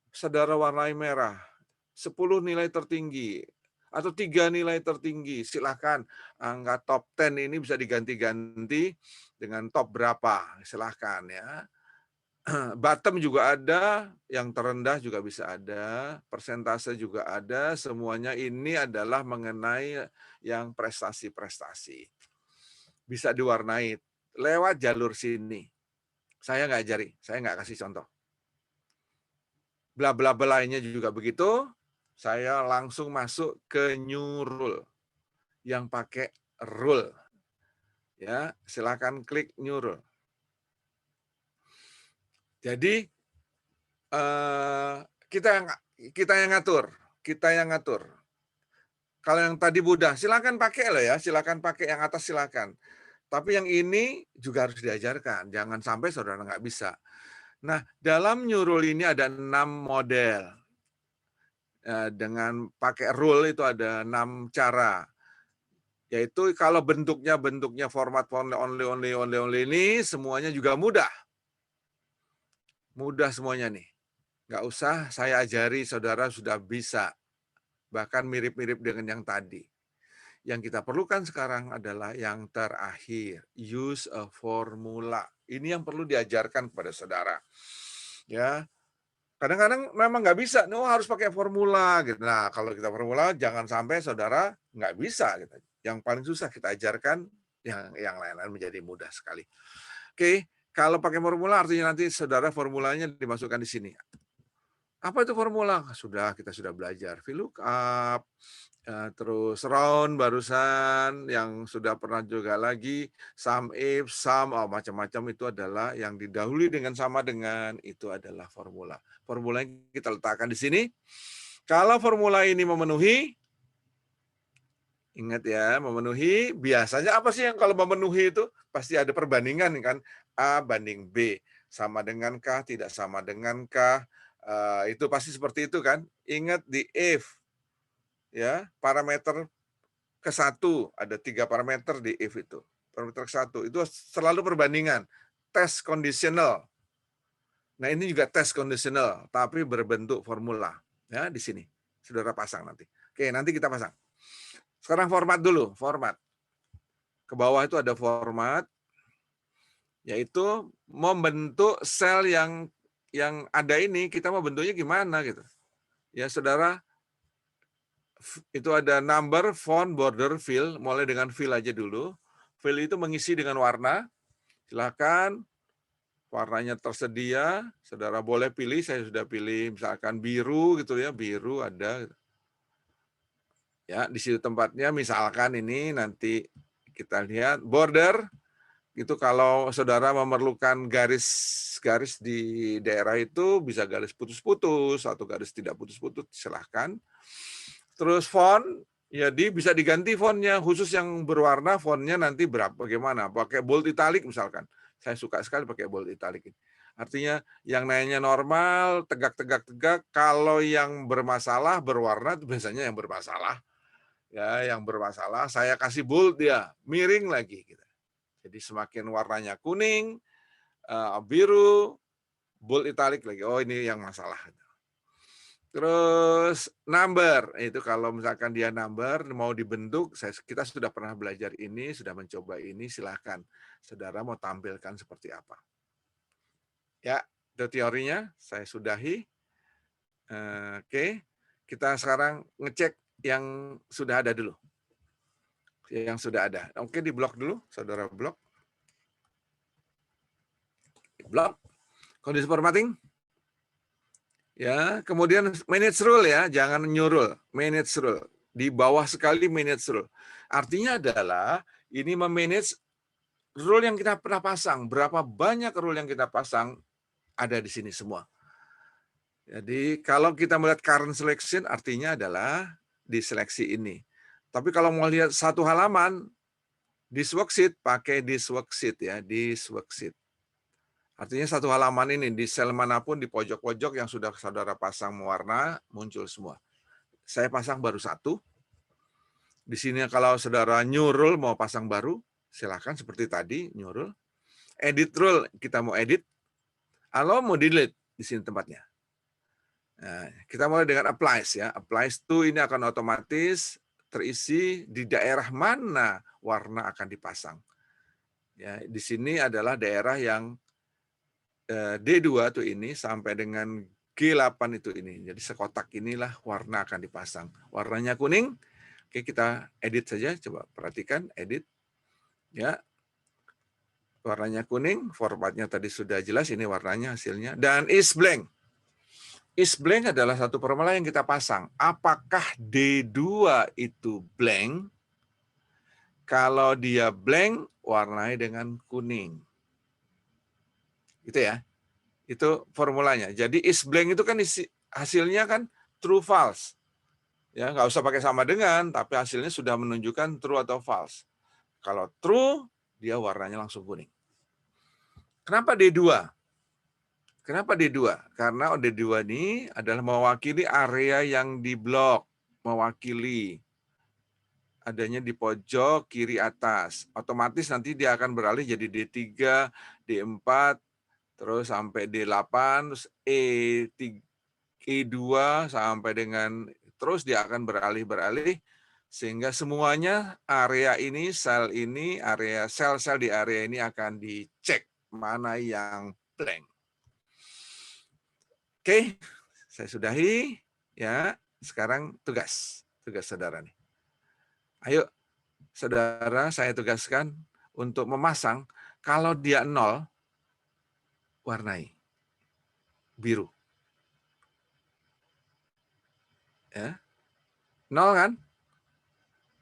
Saudara warnai merah, 10 nilai tertinggi atau 3 nilai tertinggi, silakan. Angka top 10 ini bisa diganti-ganti dengan top berapa, silakan ya. Bottom juga ada, yang terendah juga bisa ada, persentase juga ada, semuanya ini adalah mengenai yang prestasi-prestasi. Bisa diwarnai lewat jalur sini. Saya nggak ajari, saya nggak kasih contoh. Bla bla bla lainnya juga begitu. Saya langsung masuk ke new rule yang pakai rule. Ya, silakan klik new rule. Jadi kita yang ngatur. Kalau yang tadi mudah, silakan pakai loh ya, silakan pakai yang atas silakan. Tapi yang ini juga harus diajarkan, jangan sampai saudara nggak bisa. Nah, dalam new rule ini ada 6 model. Dengan pakai rule itu ada 6 cara. Yaitu kalau bentuknya format only ini semuanya juga mudah. Mudah semuanya nih. Nggak usah saya ajari, saudara sudah bisa. Bahkan mirip-mirip dengan yang tadi. Yang kita perlukan sekarang adalah yang terakhir, use a formula. Ini yang perlu diajarkan kepada saudara. Ya, kadang-kadang memang nggak bisa, harus pakai formula gitu. Nah, kalau kita formula, jangan sampai saudara nggak bisa. Gitu. Yang paling susah kita ajarkan, yang lain-lain menjadi mudah sekali. Oke, kalau pakai formula artinya nanti saudara formulanya dimasukkan di sini. Apa itu formula? Kita sudah belajar VLOOKUP, terus round barusan yang sudah pernah juga lagi, sum if, sum, macam-macam itu adalah yang didahului dengan sama dengan, itu adalah formula. Formulanya kita letakkan di sini. Kalau formula ini memenuhi, ingat ya, memenuhi, biasanya apa sih yang kalau memenuhi itu? Pasti ada perbandingan kan, A banding B, sama dengan K, tidak sama dengan K, itu pasti seperti itu kan. Ingat di if, ya, parameter ke-1, ada 3 parameter di if itu. Parameter ke-1, itu selalu perbandingan, tes conditional. Nah ini juga tes conditional, tapi berbentuk formula. Ya, di sini, saudara pasang nanti. Oke, nanti kita pasang. Sekarang format dulu, format. Ke bawah itu ada format, yaitu membentuk sel yang ada ini, kita mau bentuknya gimana gitu. Ya saudara, itu ada number, font, border, fill, mulai dengan fill aja dulu. Fill itu mengisi dengan warna, silakan warnanya tersedia, saudara boleh pilih, saya sudah pilih misalkan biru gitu ya, biru ada. Ya, di situ tempatnya misalkan ini nanti kita lihat border itu kalau saudara memerlukan garis-garis di daerah itu bisa garis putus-putus atau garis tidak putus-putus silahkan. Terus font ya bisa diganti fontnya khusus yang berwarna fontnya nanti bagaimana pakai bold italic misalkan. Saya suka sekali pakai bold italic ini. Artinya yang nanya normal tegak-tegak-tegak, kalau yang bermasalah berwarna itu biasanya yang bermasalah. Ya, yang bermasalah saya kasih bold dia, miring lagi gitu. Jadi semakin warnanya kuning, biru, bold italic lagi. Oh, ini yang masalah. Terus number, itu kalau misalkan dia number mau dibentuk, kita sudah pernah belajar ini, sudah mencoba ini, silahkan. Saudara mau tampilkan seperti apa. Ya, itu teorinya, saya sudahi. Oke, kita sekarang ngecek yang sudah ada dulu. Yang sudah ada. Oke, di blok dulu, saudara blok. Blok. Kondisi formatting. Ya, kemudian manage rule ya, jangan nyurul. Manage rule. Di bawah sekali manage rule. Artinya adalah ini memanage rule yang kita pernah pasang. Berapa banyak rule yang kita pasang ada di sini semua. Jadi kalau kita melihat current selection artinya adalah di seleksi ini. Tapi kalau mau lihat satu halaman, this worksheet, pakai this worksheet ya, this worksheet. Artinya satu halaman ini, di sel manapun, di pojok-pojok yang sudah saudara pasang mewarna, muncul semua. Saya pasang baru satu. Di sini kalau saudara nyurul mau pasang baru, silakan seperti tadi, nyurul. Edit rule, kita mau edit. Kalau mau delete, di sini tempatnya. Nah, kita mulai dengan applies ya. Applies to ini akan otomatis terisi di daerah mana warna akan dipasang. Ya, di sini adalah daerah yang D2 tuh ini sampai dengan G8 itu ini. Jadi sekotak inilah warna akan dipasang. Warnanya kuning. Oke, kita edit saja. Coba perhatikan, edit. Ya. Warnanya kuning, formatnya tadi sudah jelas, ini warnanya hasilnya. Dan is blank. Is blank adalah satu formula yang kita pasang. Apakah D2 itu blank? Kalau dia blank, warnai dengan kuning. Gitu ya. Itu formulanya. Jadi is blank itu kan hasilnya kan true false. Ya, nggak usah pakai sama dengan, tapi hasilnya sudah menunjukkan true atau false. Kalau true, dia warnanya langsung kuning. Kenapa D2? Kenapa D2? Karena D2 ini adalah mewakili area yang diblok, mewakili adanya di pojok kiri atas. Otomatis nanti dia akan beralih jadi D3, D4, terus sampai D8, terus E2 sampai dengan terus dia akan beralih sehingga semuanya area ini, sel ini, area sel-sel di area ini akan dicek mana yang blank. Oke, saya sudahi ya. Sekarang tugas saudara nih. Ayo, saudara, saya tugaskan untuk memasang. Kalau dia 0, warnai biru. Ya, 0 kan?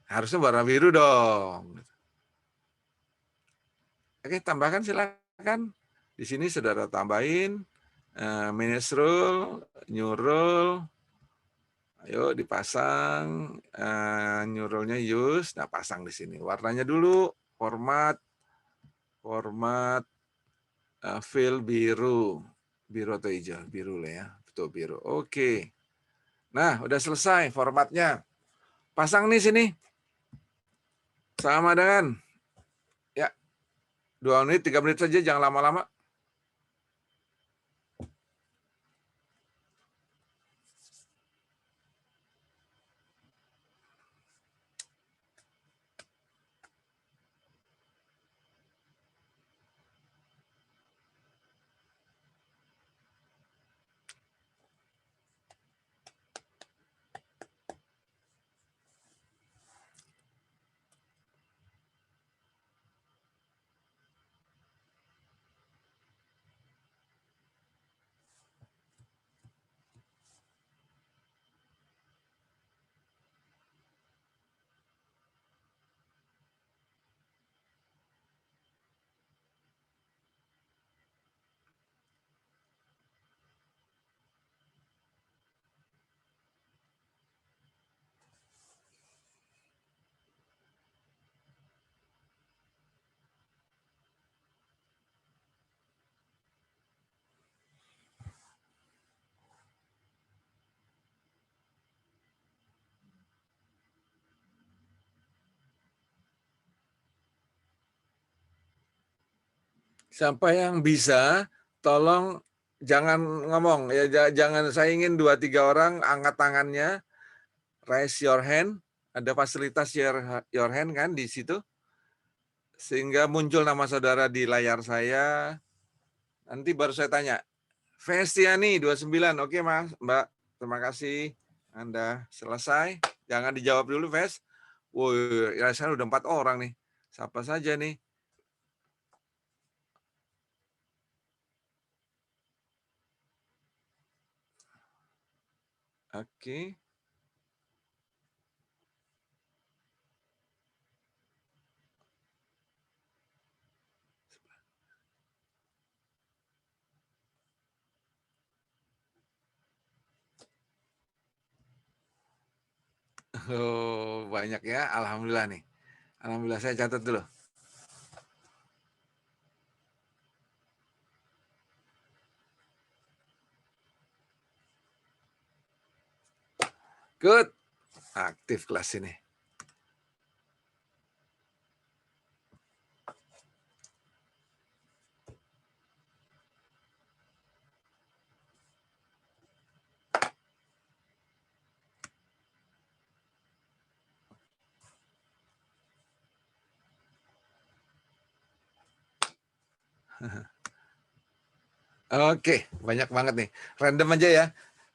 Harusnya warna biru dong. Oke, tambahkan silakan. Di sini saudara tambahin. Manage rule, new rule, Ayo dipasang, nyuruhnya use, nah pasang di sini. Warnanya dulu, format fill biru. Biru atau hijau? Biru lah ya, betul biru. Oke. Nah, udah selesai formatnya. Pasang nih sini. Sama dengan, ya, 2 menit, 3 menit saja, jangan lama-lama. Siapa yang bisa, tolong jangan ngomong ya, jangan saya ingin 2-3 orang angkat tangannya, raise your hand, ada fasilitas your hand kan di situ, sehingga muncul nama saudara di layar saya. Nanti baru saya tanya, Festiani 29, oke Mas, Mbak, terima kasih. Anda selesai, jangan dijawab dulu, Ves. Woi, ya saya udah 4 orang nih. Siapa saja nih? Oke. Oh, banyak ya. Alhamdulillah nih. Alhamdulillah, saya catat dulu. Good. Aktif kelas ini. Oke, banyak banget nih. Random aja ya.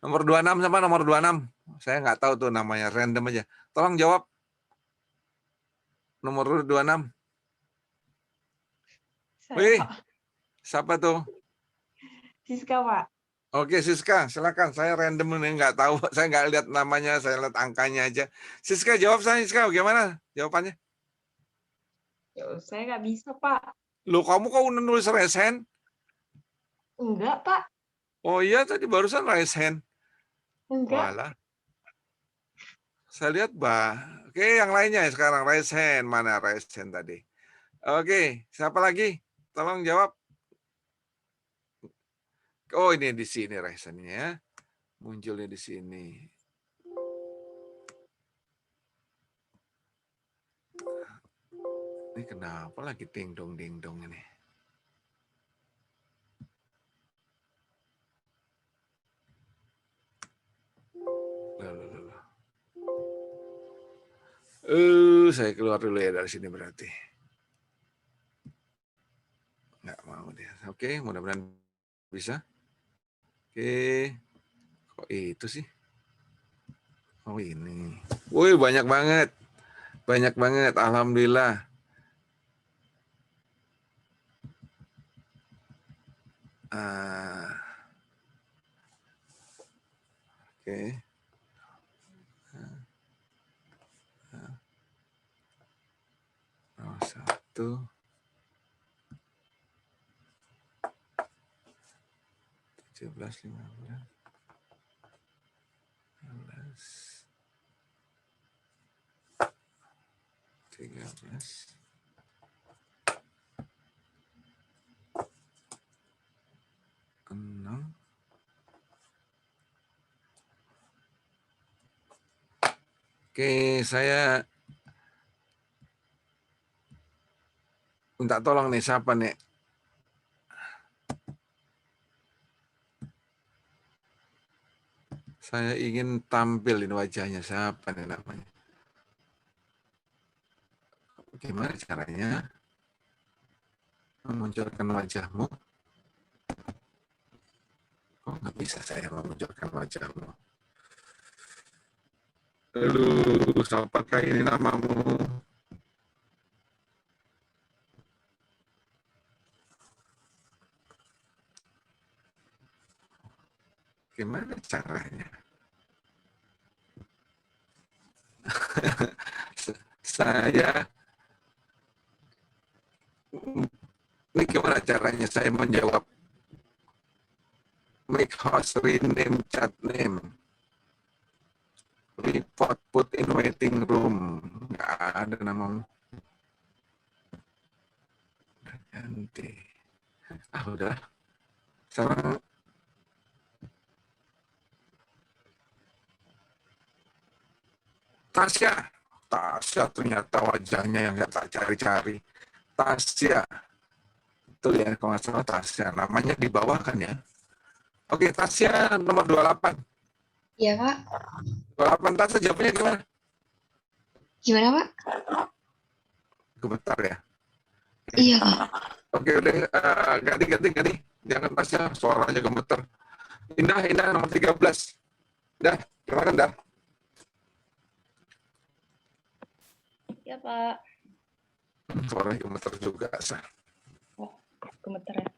Nomor 26 sama nomor 26. Saya nggak tahu tuh namanya, random aja. Tolong jawab. Nomor 26. Saya, Wih, Pak. siapa tuh? Siska, Pak. Oke, Siska, silakan. Saya random nih, nggak tahu. Saya nggak lihat namanya, saya lihat angkanya aja. Siska, jawab saya, Siska. Bagaimana jawabannya? Saya nggak bisa, Pak. Loh, kamu kok udah nulis raise hand? Enggak, Pak. Oh iya, tadi barusan raise hand. Enggak. Walah. Saya lihat, Oke, yang lainnya sekarang raise hand. Mana raise hand tadi? Oke, siapa lagi? Tolong jawab. Oh, ini di sini raise hand-nya ya. Munculnya di sini. Ini kenapa lagi ding dong ini? Loh. Saya keluar dulu ya dari sini berarti. Nggak mau dia. Oke, mudah-mudahan bisa. Oke. Kok itu sih? Oh ini. Wih, banyak banget. Banyak banget. Alhamdulillah. Oke. Oh, 1. 17, 15. 16. Yes. Enam. Oke, saya minta tolong nih, siapa nih? Saya ingin tampil ini wajahnya, siapa nih namanya? Gimana caranya memunculkan wajahmu? Oh, nggak bisa saya memunculkan wajahmu. Aduh, siapakah ini namamu? Gimana caranya? Saya, ini gimana caranya saya menjawab make host rename chat name, report put in waiting room, nggak ada namamu. Ganti. Udah. Sekarang Tasya ternyata wajahnya yang nggak tak cari-cari. Tasya. Betul ya, kalau nggak salah Tasya. Namanya di bawah kan ya. Oke, Tasya nomor 28. Iya, Pak. 28 Tasya jawabnya gimana? Gimana, Pak? Gemetar ya. Iya, Pak. Oke, udah ganti. Jangan Tasya, suaranya gemetar. Indah nomor 13. Dah, gimana dah? Ya, Pak. Suaranya gemetar juga, Sa. Oh, gemeter ya.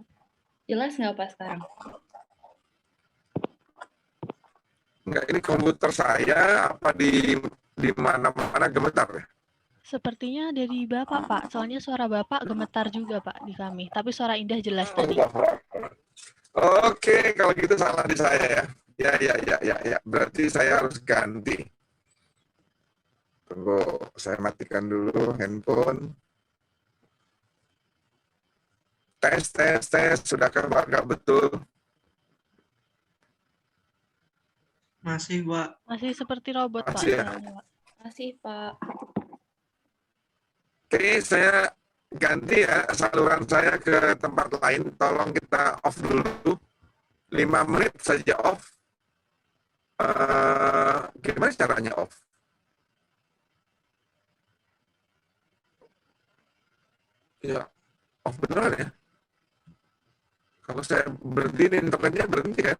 Jelas nggak, Pak, sekarang? Enggak, ini komputer saya apa di mana-mana gemetar ya? Sepertinya dari Bapak, Pak. Soalnya suara Bapak gemetar juga, Pak, di kami. Tapi suara Indah jelas tadi. Oke, kalau gitu salah di saya ya. Ya. Berarti saya harus ganti. Tunggu, saya matikan dulu handphone. Tes. Sudah kabar nggak betul? Masih, Pak. Masih seperti robot, Pak. Masih ya? suaranya, Pak. Masih, Pak. Oke, saya ganti ya saluran saya ke tempat lain. Tolong kita off dulu. 5 menit saja off. Gimana caranya off? Ya, off beneran ya? Kalau saya berhenti, internetnya berhenti kan?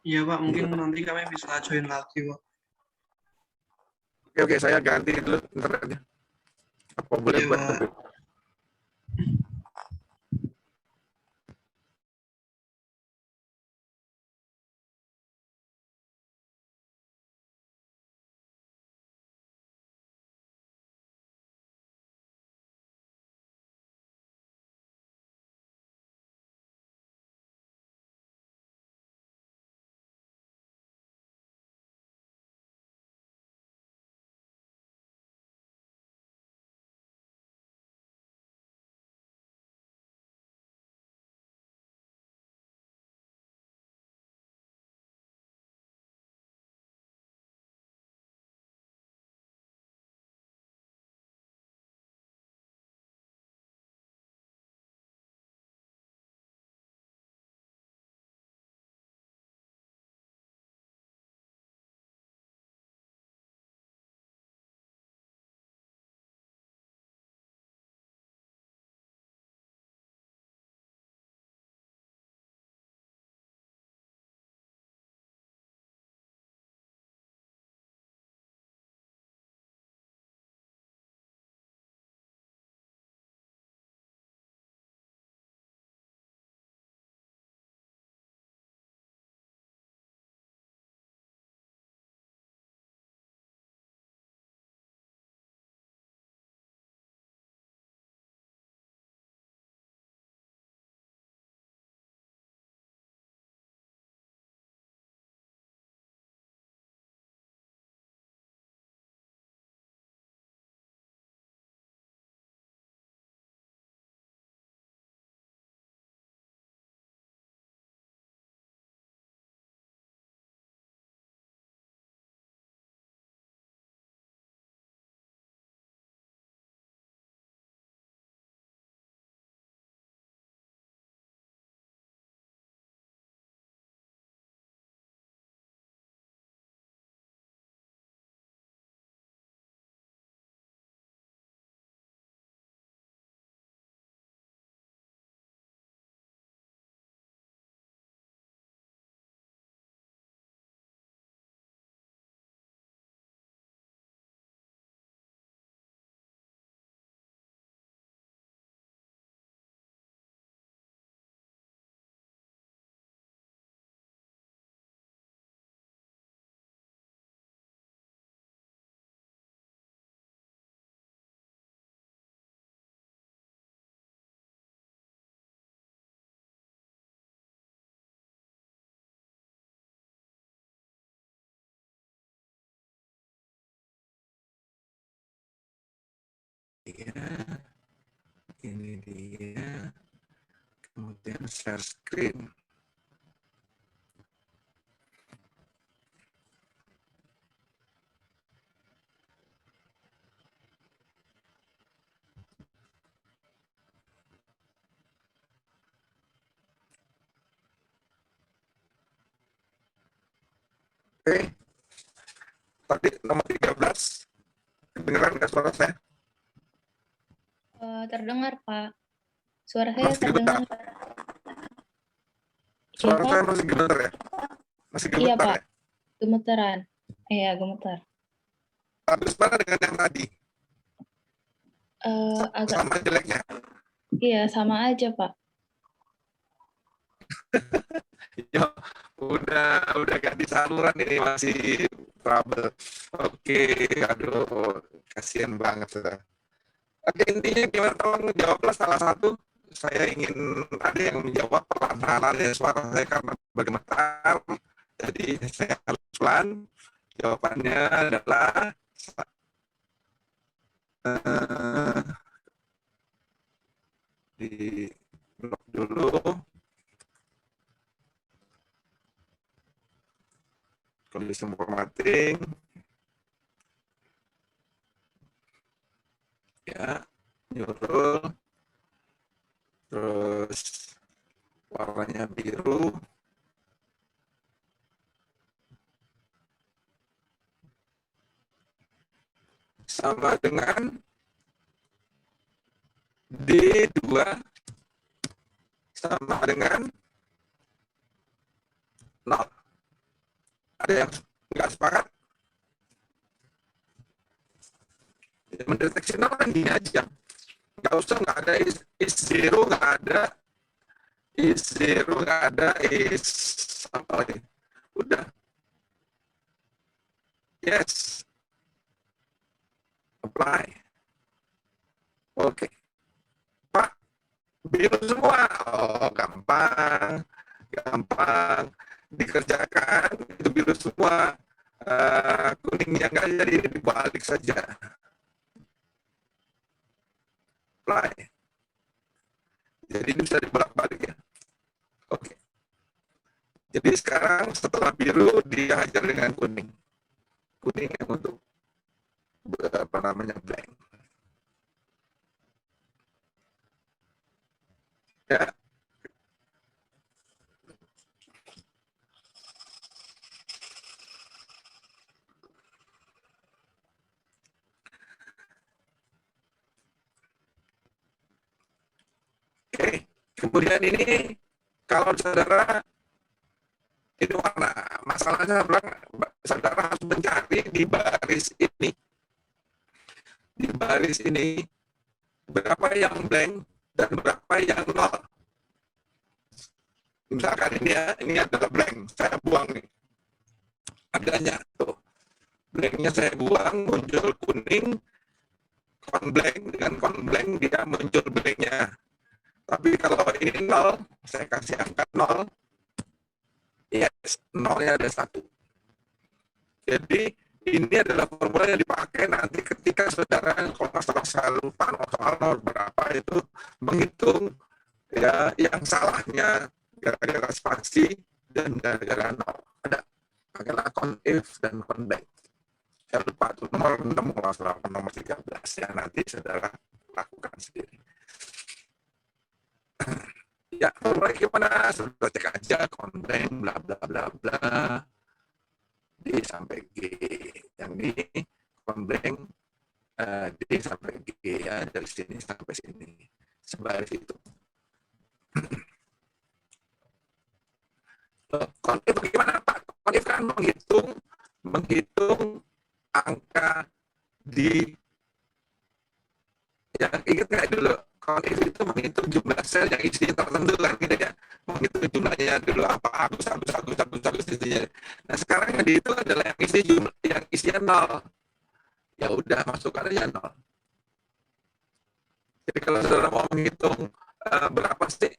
Iya, Pak. Mungkin nanti kami bisa join lagi, Pak. Oke, saya ganti dulu internetnya. Apa boleh Iya, buat Pak. tunggu? dia, kemudian share screen. Oke, tadi nomor 13, kedengeran nggak suara saya? Terdengar, Pak. Suara saya Masih terdengar. gemetar. Suara Pak. saya masih gemetar ya? Masih Iya, gemetar Pak. ya? Gemeteran. Iya, gemetar. Habis mana dengan yang tadi? Agak, Sama jeleknya. iya, sama aja, Pak. Ya, udah ganti saluran ini masih trouble. Oke, aduh, kasihan banget sudah. Oke, intinya gimana, tolong jawablah salah satu. Saya ingin ada yang menjawab perlahan-lahan suara saya karena bergemetar. Jadi saya harus pelan. Jawabannya adalah di blok dulu. Kondisi formatting. Ya, nyuruh. Terus warnanya biru. Sama dengan D2 sama dengan 0. Ada yang nggak sepakat? Ya, mendeteksi 0 kan gini aja. Nggak usah, nggak ada is zero, nggak ada is zero, nggak ada is apa lagi. Udah. Yes. Apply. Oke. Pak, biru semua. Oh, gampang. Gampang. Dikerjakan, itu biru semua. Kuningnya nggak jadi, dibalik saja. Apply. Jadi ini bisa dibolak-balik ya. Oke. Jadi sekarang setelah biru dihajar dengan kuning. Kuning yang untuk apa namanya blank. Ya. Oke, kemudian ini kalau saudara ini warna, masalahnya saudara harus mencari di baris ini. Di baris ini berapa yang blank dan berapa yang nol. Misalkan ini ya, ini adalah blank, saya buang nih. Adanya tuh. Blanknya saya buang, muncul kuning, blank, dengan blank dia muncul blanknya. Tapi kalau ini 0, saya kasih angka 0, yes, 0-nya ada 1. Jadi ini adalah formula yang dipakai nanti ketika saudara, kalau nggak salah saya lupa soal nomor berapa itu, menghitung ya yang salahnya gara-gara spasi dan gara-gara 0. Ada pakailah conif dan conback. Saya lupa itu nomor 6 kalau salah, nomor 13 ya, nanti saudara lakukan sendiri. Ya, formula gimana? Sudah cek aja konten bla bla bla bla D sampai G. Yang ini konten D sampai G ya, dari sini sampai sini. Sebaris itu. Kontif bagaimana Pak? Kontif kan menghitung angka di, ya ingat nggak dulu? Kontif itu menghitung jumlah sel yang isinya tertentu kan gitu ya, menghitung jumlahnya dulu apa agus isinya. Nah sekarang yang dihitung adalah yang isi jumlah yang isinya 0. Ya udah masukkan aja 0. Jadi kalau saudara mau menghitung berapa sih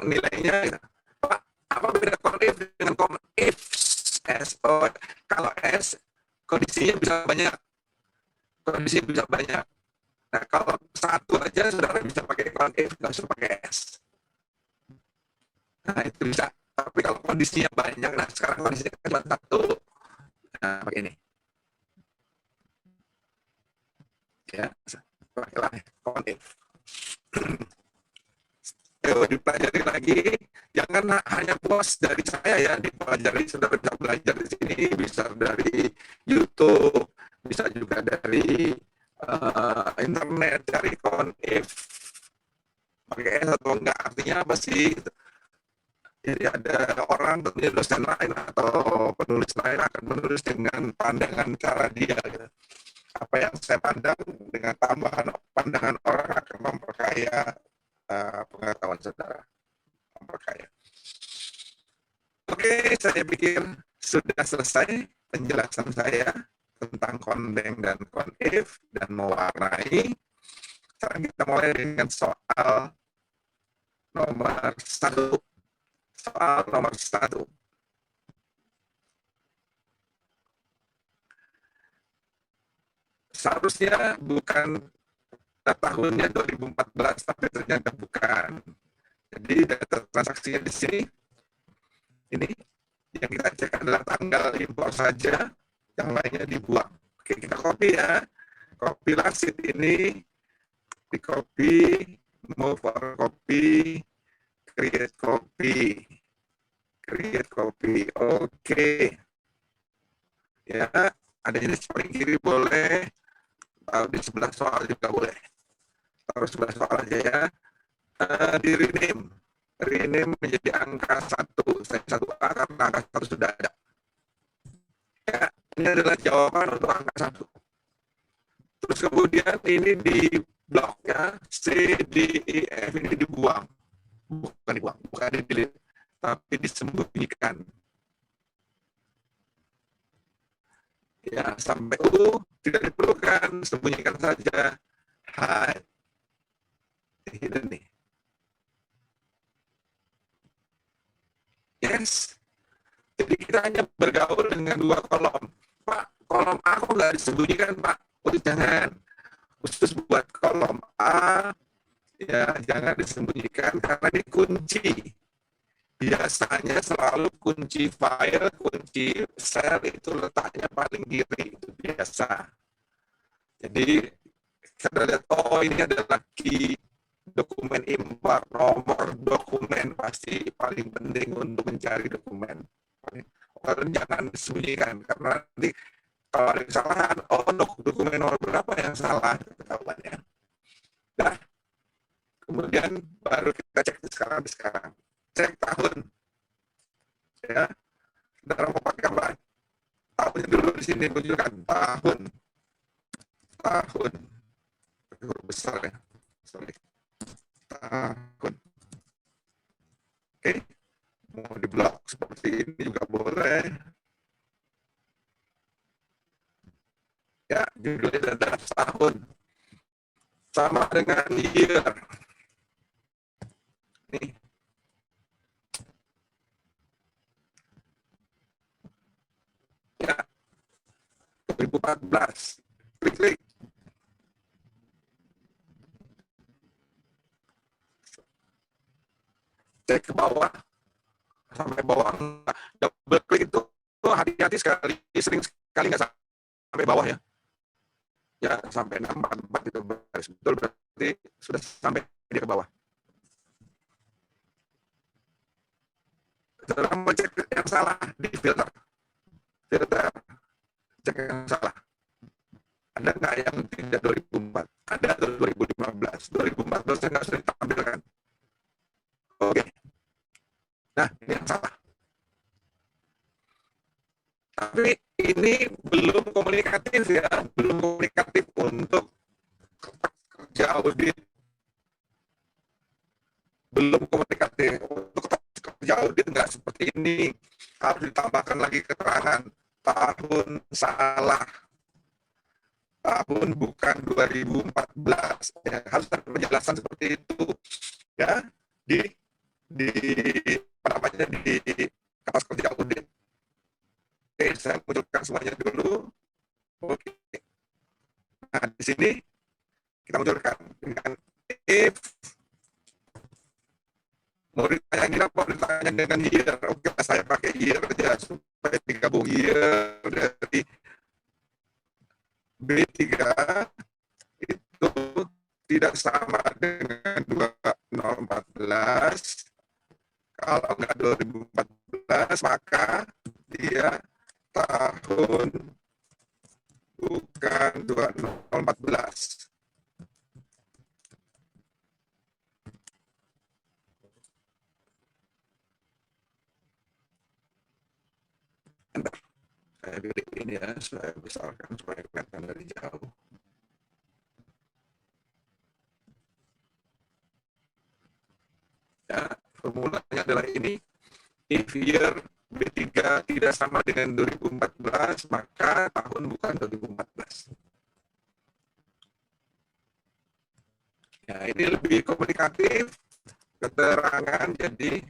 nilainya, gitu. Pak, apa beda kontif dengan if S? Oh, kalau S kondisinya bisa banyak. Kondisi bisa banyak. Nah, kalau satu aja saudara bisa pakai count if, nggak usah pakai S. Nah, itu bisa. Tapi kalau kondisinya banyak, nah sekarang kondisinya cuma satu, nah pakai ini. Ya, pakailah count if. Yuk, dipelajari lagi. Jangan hanya puas dari saya ya, dipelajari. Saudara bisa belajar di sini, bisa dari YouTube, bisa juga dari internet, cari count if. Pakai S atau enggak, artinya apa sih? Jadi ada orang, dosen lain atau penulis lain akan menulis dengan pandangan cara dia. Gitu. Apa yang saya pandang dengan tambahan pandangan orang akan memperkaya pengetahuan saudara. Memperkaya. Oke, saya pikir sudah selesai penjelasan saya tentang kondeng dan konif dan mewarnai. Sekarang kita mulai dengan soal nomor 1. Soal nomor 1. Seharusnya bukan tahunnya 2014, tapi ternyata bukan. Jadi data transaksinya di sini, ini yang kita cek adalah tanggal impor saja, yang lainnya dibuang. Oke, kita copy ya. Copy sheet ini, di copy, move or copy, create copy. Create copy, oke. Ya, ada di paling kiri boleh, atau di sebelah soal juga boleh. Taruh sebelah soal aja ya. Di rename menjadi angka 1, saya 1A karena angka 1 sudah ada. Ya, ini adalah jawaban untuk angka 1. Terus kemudian ini di blok ya, C, D, E, F ini dibuang. Bukan di delete, tapi disembunyikan. Ya, sampai U tidak diperlukan, sembunyikan saja. Hide. Hidden nih. Yes. Jadi kita hanya bergaul dengan 2 kolom. Pak, kolom A kok nggak disembunyikan, Pak? Oh, jangan. Khusus buat kolom A, ya jangan disembunyikan karena dikunci. Biasanya selalu kunci file, kunci sel itu letaknya paling kiri, itu biasa. Jadi kita lihat, oh ini adalah key dokumen import, nomor dokumen pasti paling penting untuk mencari dokumen. Kalau jangan disembunyikan, karena nanti kalau ada kesalahan, oh dokumen nomor berapa yang salah, ketahuannya. Nah, kemudian baru kita cek sekarang. Cek tahun. Ya, saudara mau pakai apa? Tahunnya dulu di sini tunjukkan tahun. Huruf besar ya. Sorry. Tahun. Oke. Mau di blok seperti ini juga boleh. Ya, judulnya adalah tahun. Sama dengan year. Nih. Ya, 2014. Klik. Cek ke bawah. Sampai bawah. Double klik itu hati-hati sekali. Sering sekali nggak sampai bawah ya. Ya, sampai 644 itu betul, berarti sudah sampai dia ke bawah. Setelah cek yang salah di filter, cek yang salah. Ada nggak yang tidak 2004? Ada 2015. 2014 saya nggak sering tampilkan. Oke. Nah, ini yang salah. Tapi ini belum komunikatif ya, belum komunikatif untuk kerja audit. Belum komunikatif untuk kerja audit nggak seperti ini. Harus ditambahkan lagi keterangan tahun salah. Tahun bukan 2014. Ya, harus ada penjelasan seperti itu ya di kertas kerja audit. Oke, saya munculkan semuanya dulu. Oke. Nah, di sini kita munculkan if mau ditayangin apa ditayangin dengan year, oke saya pakai year aja supaya digabung year dari B3 itu tidak sama dengan 2014. Kalau nggak 2014 maka dia tahun bukan 2014. Saya pilih ini ya, saya besarkan supaya kelihatan dari jauh. Ya, formulanya adalah ini. If year B3 tidak sama dengan 2014, maka tahun bukan 2014. Ya, ini lebih komunikatif, keterangan, jadi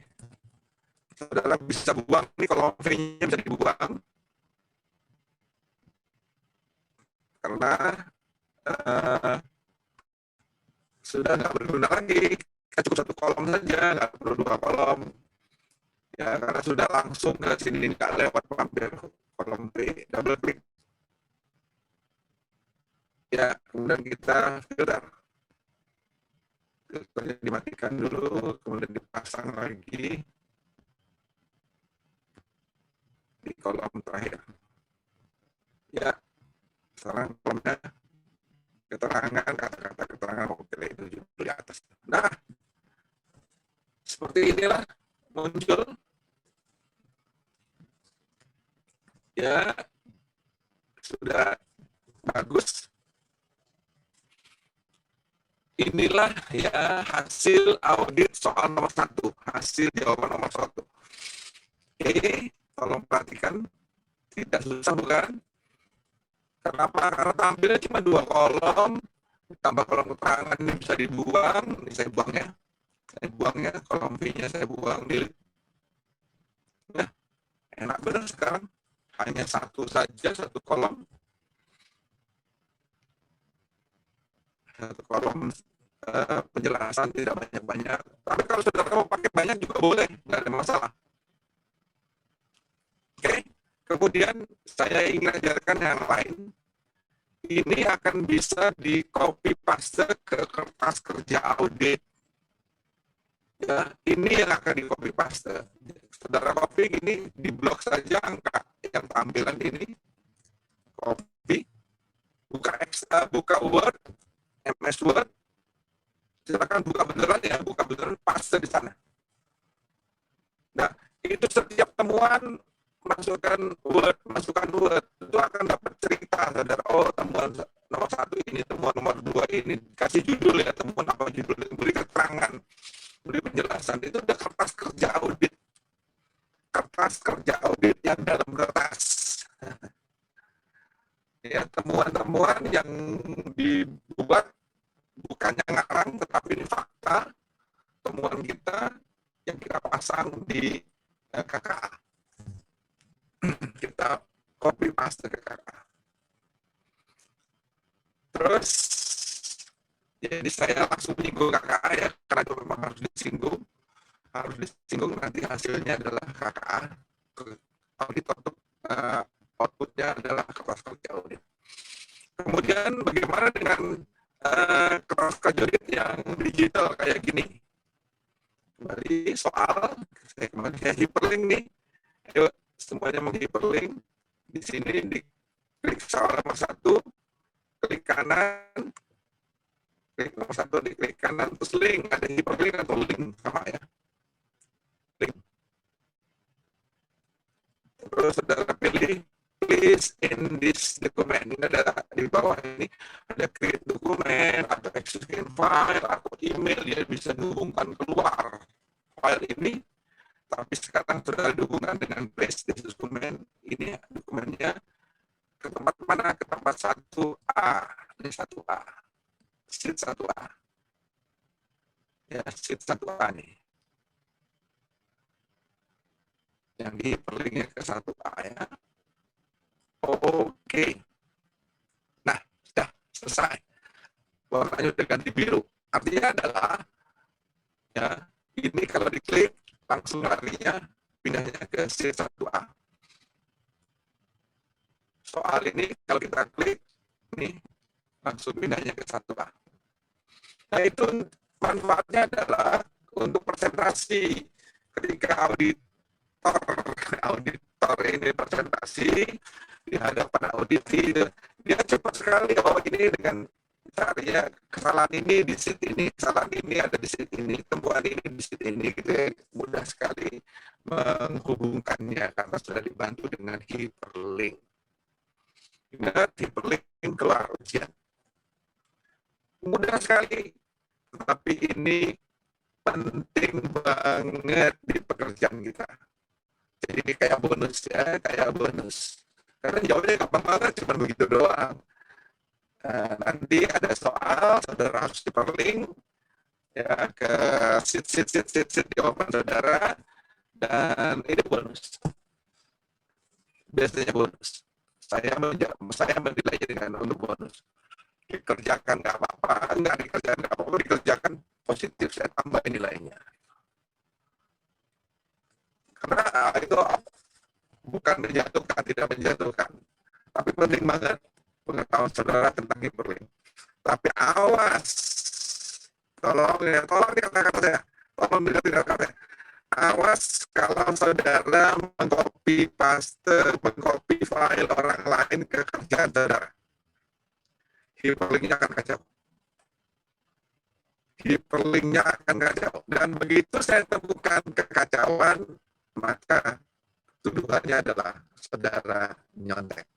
saudara bisa buang, ini kalau V-nya bisa dibuang, karena sudah nggak berguna lagi, kita cukup satu kolom saja, nggak perlu dua kolom. Ya, karena sudah langsung ke sini, nggak lewat mampir kolom B, double klik. Ya, kemudian kita filter. Filternya dimatikan dulu, kemudian dipasang lagi di kolom terakhir. Ya, sekarang kolomnya keterangan, kata-kata keterangan, oke itu di atas. Nah, seperti inilah muncul. Ya, sudah bagus. Inilah ya hasil audit soal nomor 1, hasil jawaban nomor 1. Oke, tolong perhatikan, tidak susah bukan? Kenapa? Karena tampilnya cuma 2 kolom, tambah kolom keterangan ini bisa dibuang, ini saya buangnya, kolom V-nya saya buang, delete. Nah, enak benar sekarang, hanya satu saja, satu kolom. Satu kolom penjelasan, tidak banyak-banyak. Tapi kalau saudara mau pakai banyak juga boleh, nggak ada masalah. Oke, kemudian saya ingin ajarkan yang lain. Ini akan bisa di copy paste ke kertas kerja audit. Ya, ini yang akan di copy paste. Saudara copy ini di blok saja angka yang tampilan ini, copy, buka Word, MS Word, silakan buka beneran paste di sana. Nah, itu setiap temuan masukkan Word, itu akan dapat cerita, saudara. Oh, temuan nomor 1 ini, temuan nomor 2 ini, kasih judul ya, temuan apa judulnya, beri keterangan, beri penjelasan. Itu udah kertas kerja audit yang dalam kertas. Ya, temuan-temuan yang dibuat bukannya ngarang, tetapi ini fakta, temuan kita yang kita pasang di KKA. Kita copy paste ke KKA. Terus, jadi saya langsung menyinggung KKA ya, karena itu memang harus disinggung nanti hasilnya adalah KKA, audit outputnya adalah kertas kerja audit. Kemudian bagaimana dengan kertas kerja audit yang digital kayak gini? Kembali soal, saya hyperlink nih. Ayo semuanya menghiperlink. Di sini diklik soal nomor 1, klik kanan, klik nomor 1, diklik kanan, terus link, ada hyperlink atau link, sama ya. Link. Terus saudara pilih please in this document. Ini ada di bawah ini ada create dokumen, ada execute file, atau email, dia bisa dihubungkan keluar file ini. Tapi sekarang sudah dihubungkan dengan paste di dokumen. Ini dokumennya ke tempat mana? Ke tempat 1A. Ini 1A. Sheet 1A. Ya, sheet 1A nih. Yang di hyperlinknya ke 1A ya. Oke. Nah, sudah selesai. Warnanya udah ganti biru. Artinya adalah, ya, ini kalau diklik, langsung larinya pindahnya ke C1A. Soal ini kalau kita klik, ini langsung pindahnya ke 1A. Nah, itu manfaatnya adalah untuk presentasi. Ketika auditor ini presentasi di hadapan auditi, dia cepat sekali, oh ini dengan caranya kesalahan ini di sheet ini, kesalahan ini ada di sheet ini, temuan ini di sheet ini, gitu ya. Mudah sekali menghubungkannya karena sudah dibantu dengan hyperlink. Ingat, hyperlink keluar ujian. Mudah sekali, tapi ini penting banget di pekerjaan kita. Jadi kayak bonus ya, kayak bonus. Karena jawabnya gampang banget, cuma begitu doang. Nah, nanti ada soal, saudara harus hyperlink ya ke sheet jawaban saudara, dan ini bonus. Biasanya bonus. Saya menilainya dengan untuk bonus. Dikerjakan nggak apa-apa, nggak dikerjakan nggak apa-apa, dikerjakan positif, saya tambah nilainya. Karena itu bukan menjatuhkan, tidak menjatuhkan, tapi penting banget pengetahuan saudara tentang hyperlink. Tapi awas, tolong dikatakan saya, tolong dikatakan saya, awas kalau saudara mengcopy file orang lain ke kerjaan saudara. Hyperlinknya akan kacau. Hyperlinknya akan kacau. Dan begitu saya temukan kekacauan, maka tuduhannya adalah saudara nyontek.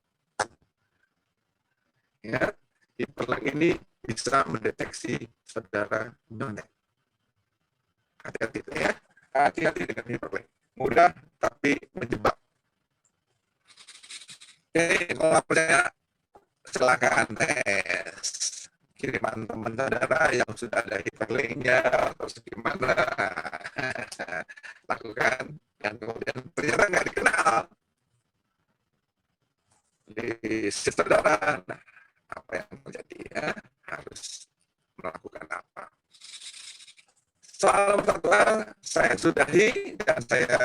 Ya, hyperlink ini bisa mendeteksi saudara nyontek. Hati-hati ya. Hati-hati dengan hyperlink. Mudah tapi menjebak. Oke, kalau percaya silakan tes. Kiriman teman saudara yang sudah ada hyperlinknya atau gimana, lakukan. Dan kemudian ternyata nggak dikenal di saudara. Nah, apa yang terjadi ya, harus melakukan apa. Soal nomor 1 saya sudahi dan saya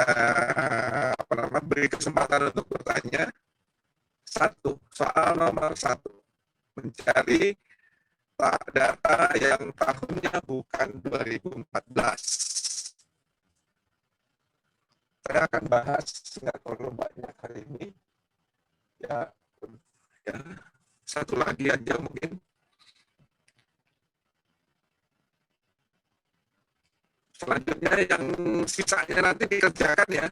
beri kesempatan untuk bertanya. Soal nomor 1, mencari data yang tahunnya bukan 2014. Saya akan bahas nggak terlalu banyak hari ini. Ya, satu lagi aja mungkin. Selanjutnya yang sisanya nanti dikerjakan ya.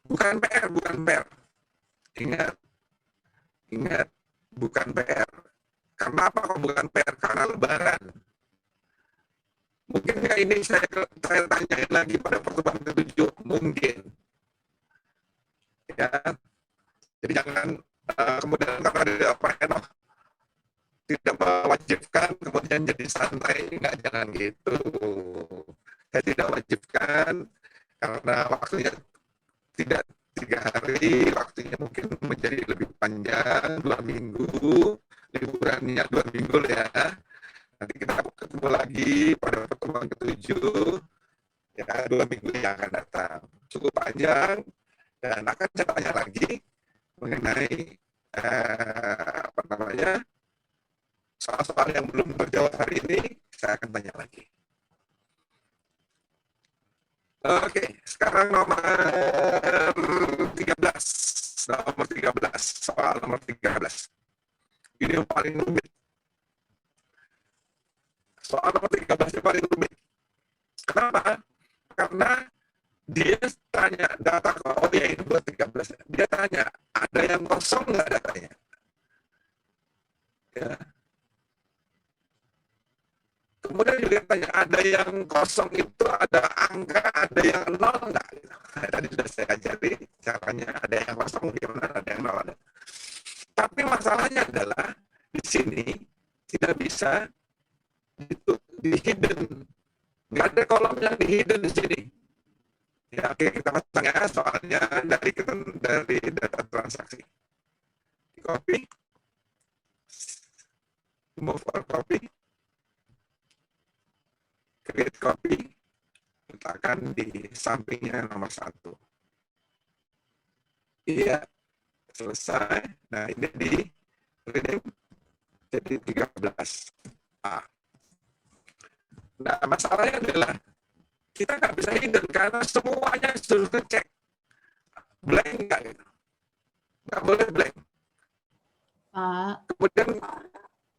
Bukan PR. Ingat, bukan PR. Karena apa kok bukan PR? Karena lebaran. Mungkin nggak ini saya tanyain lagi pada pertemuan ke-7. Mungkin. Ya. Jadi jangan kemudian karena tidak mewajibkan kemudian jadi santai. Nggak, jangan gitu. Saya tidak wajibkan karena waktunya tidak 3 hari, waktunya mungkin menjadi lebih panjang, 2 minggu, liburannya 2 minggu ya. Nanti kita ketemu lagi pada pertemuan ke-7, ya 2 minggu yang akan datang. Cukup panjang, dan akan saya tanya lagi mengenai soal-soal yang belum terjawab hari ini, saya akan tanya lagi. Oke, sekarang nomor 13. Soal nomor 13. Ini yang paling rumit. Soal nomor 13 yang paling rumit. Kenapa? Karena dia tanya data, oh ya ini buat 13. Dia tanya, ada yang kosong nggak datanya? Ya. Kemudian juga tanya, ada yang kosong itu ada angka, ada yang nol enggak? Nah, tadi sudah saya ajari caranya, ada yang kosong gimana, ada yang nol ada. Tapi masalahnya adalah di sini tidak bisa di hidden. Nggak ada kolom yang di hidden di sini. Ya, oke, kita pasang ya soalnya dari data transaksi. Di copy. Move or copy. create copy, letakkan di sampingnya nomor 1. Iya, selesai. Nah, ini di rename jadi 13. Nah, masalahnya adalah kita nggak bisa hidden karena semuanya sudah ngecek. Blank nggak gitu. Nggak boleh blank. Pak, Kemudian,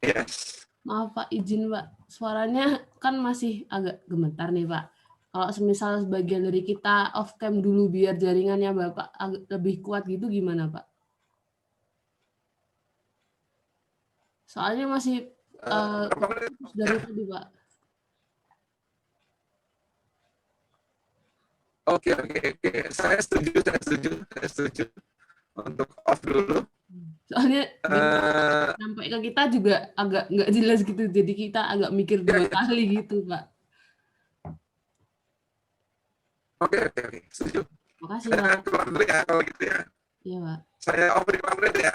yes. maaf Pak, izin Pak. Suaranya kan masih agak gemetar nih Pak. Kalau semisal sebagian dari kita off cam dulu biar jaringannya Bapak lebih kuat gitu gimana Pak? Soalnya masih dari tadi Pak. Oke. Saya setuju. Untuk off dulu. Soalnya sampai ke kita juga agak nggak jelas gitu. Jadi kita agak mikir 2 kali gitu Pak. Oke. Setuju. Makasih Saya Pak. keluar dulu ya kalau gitu ya. Iya Pak. Saya off 5 menit ya.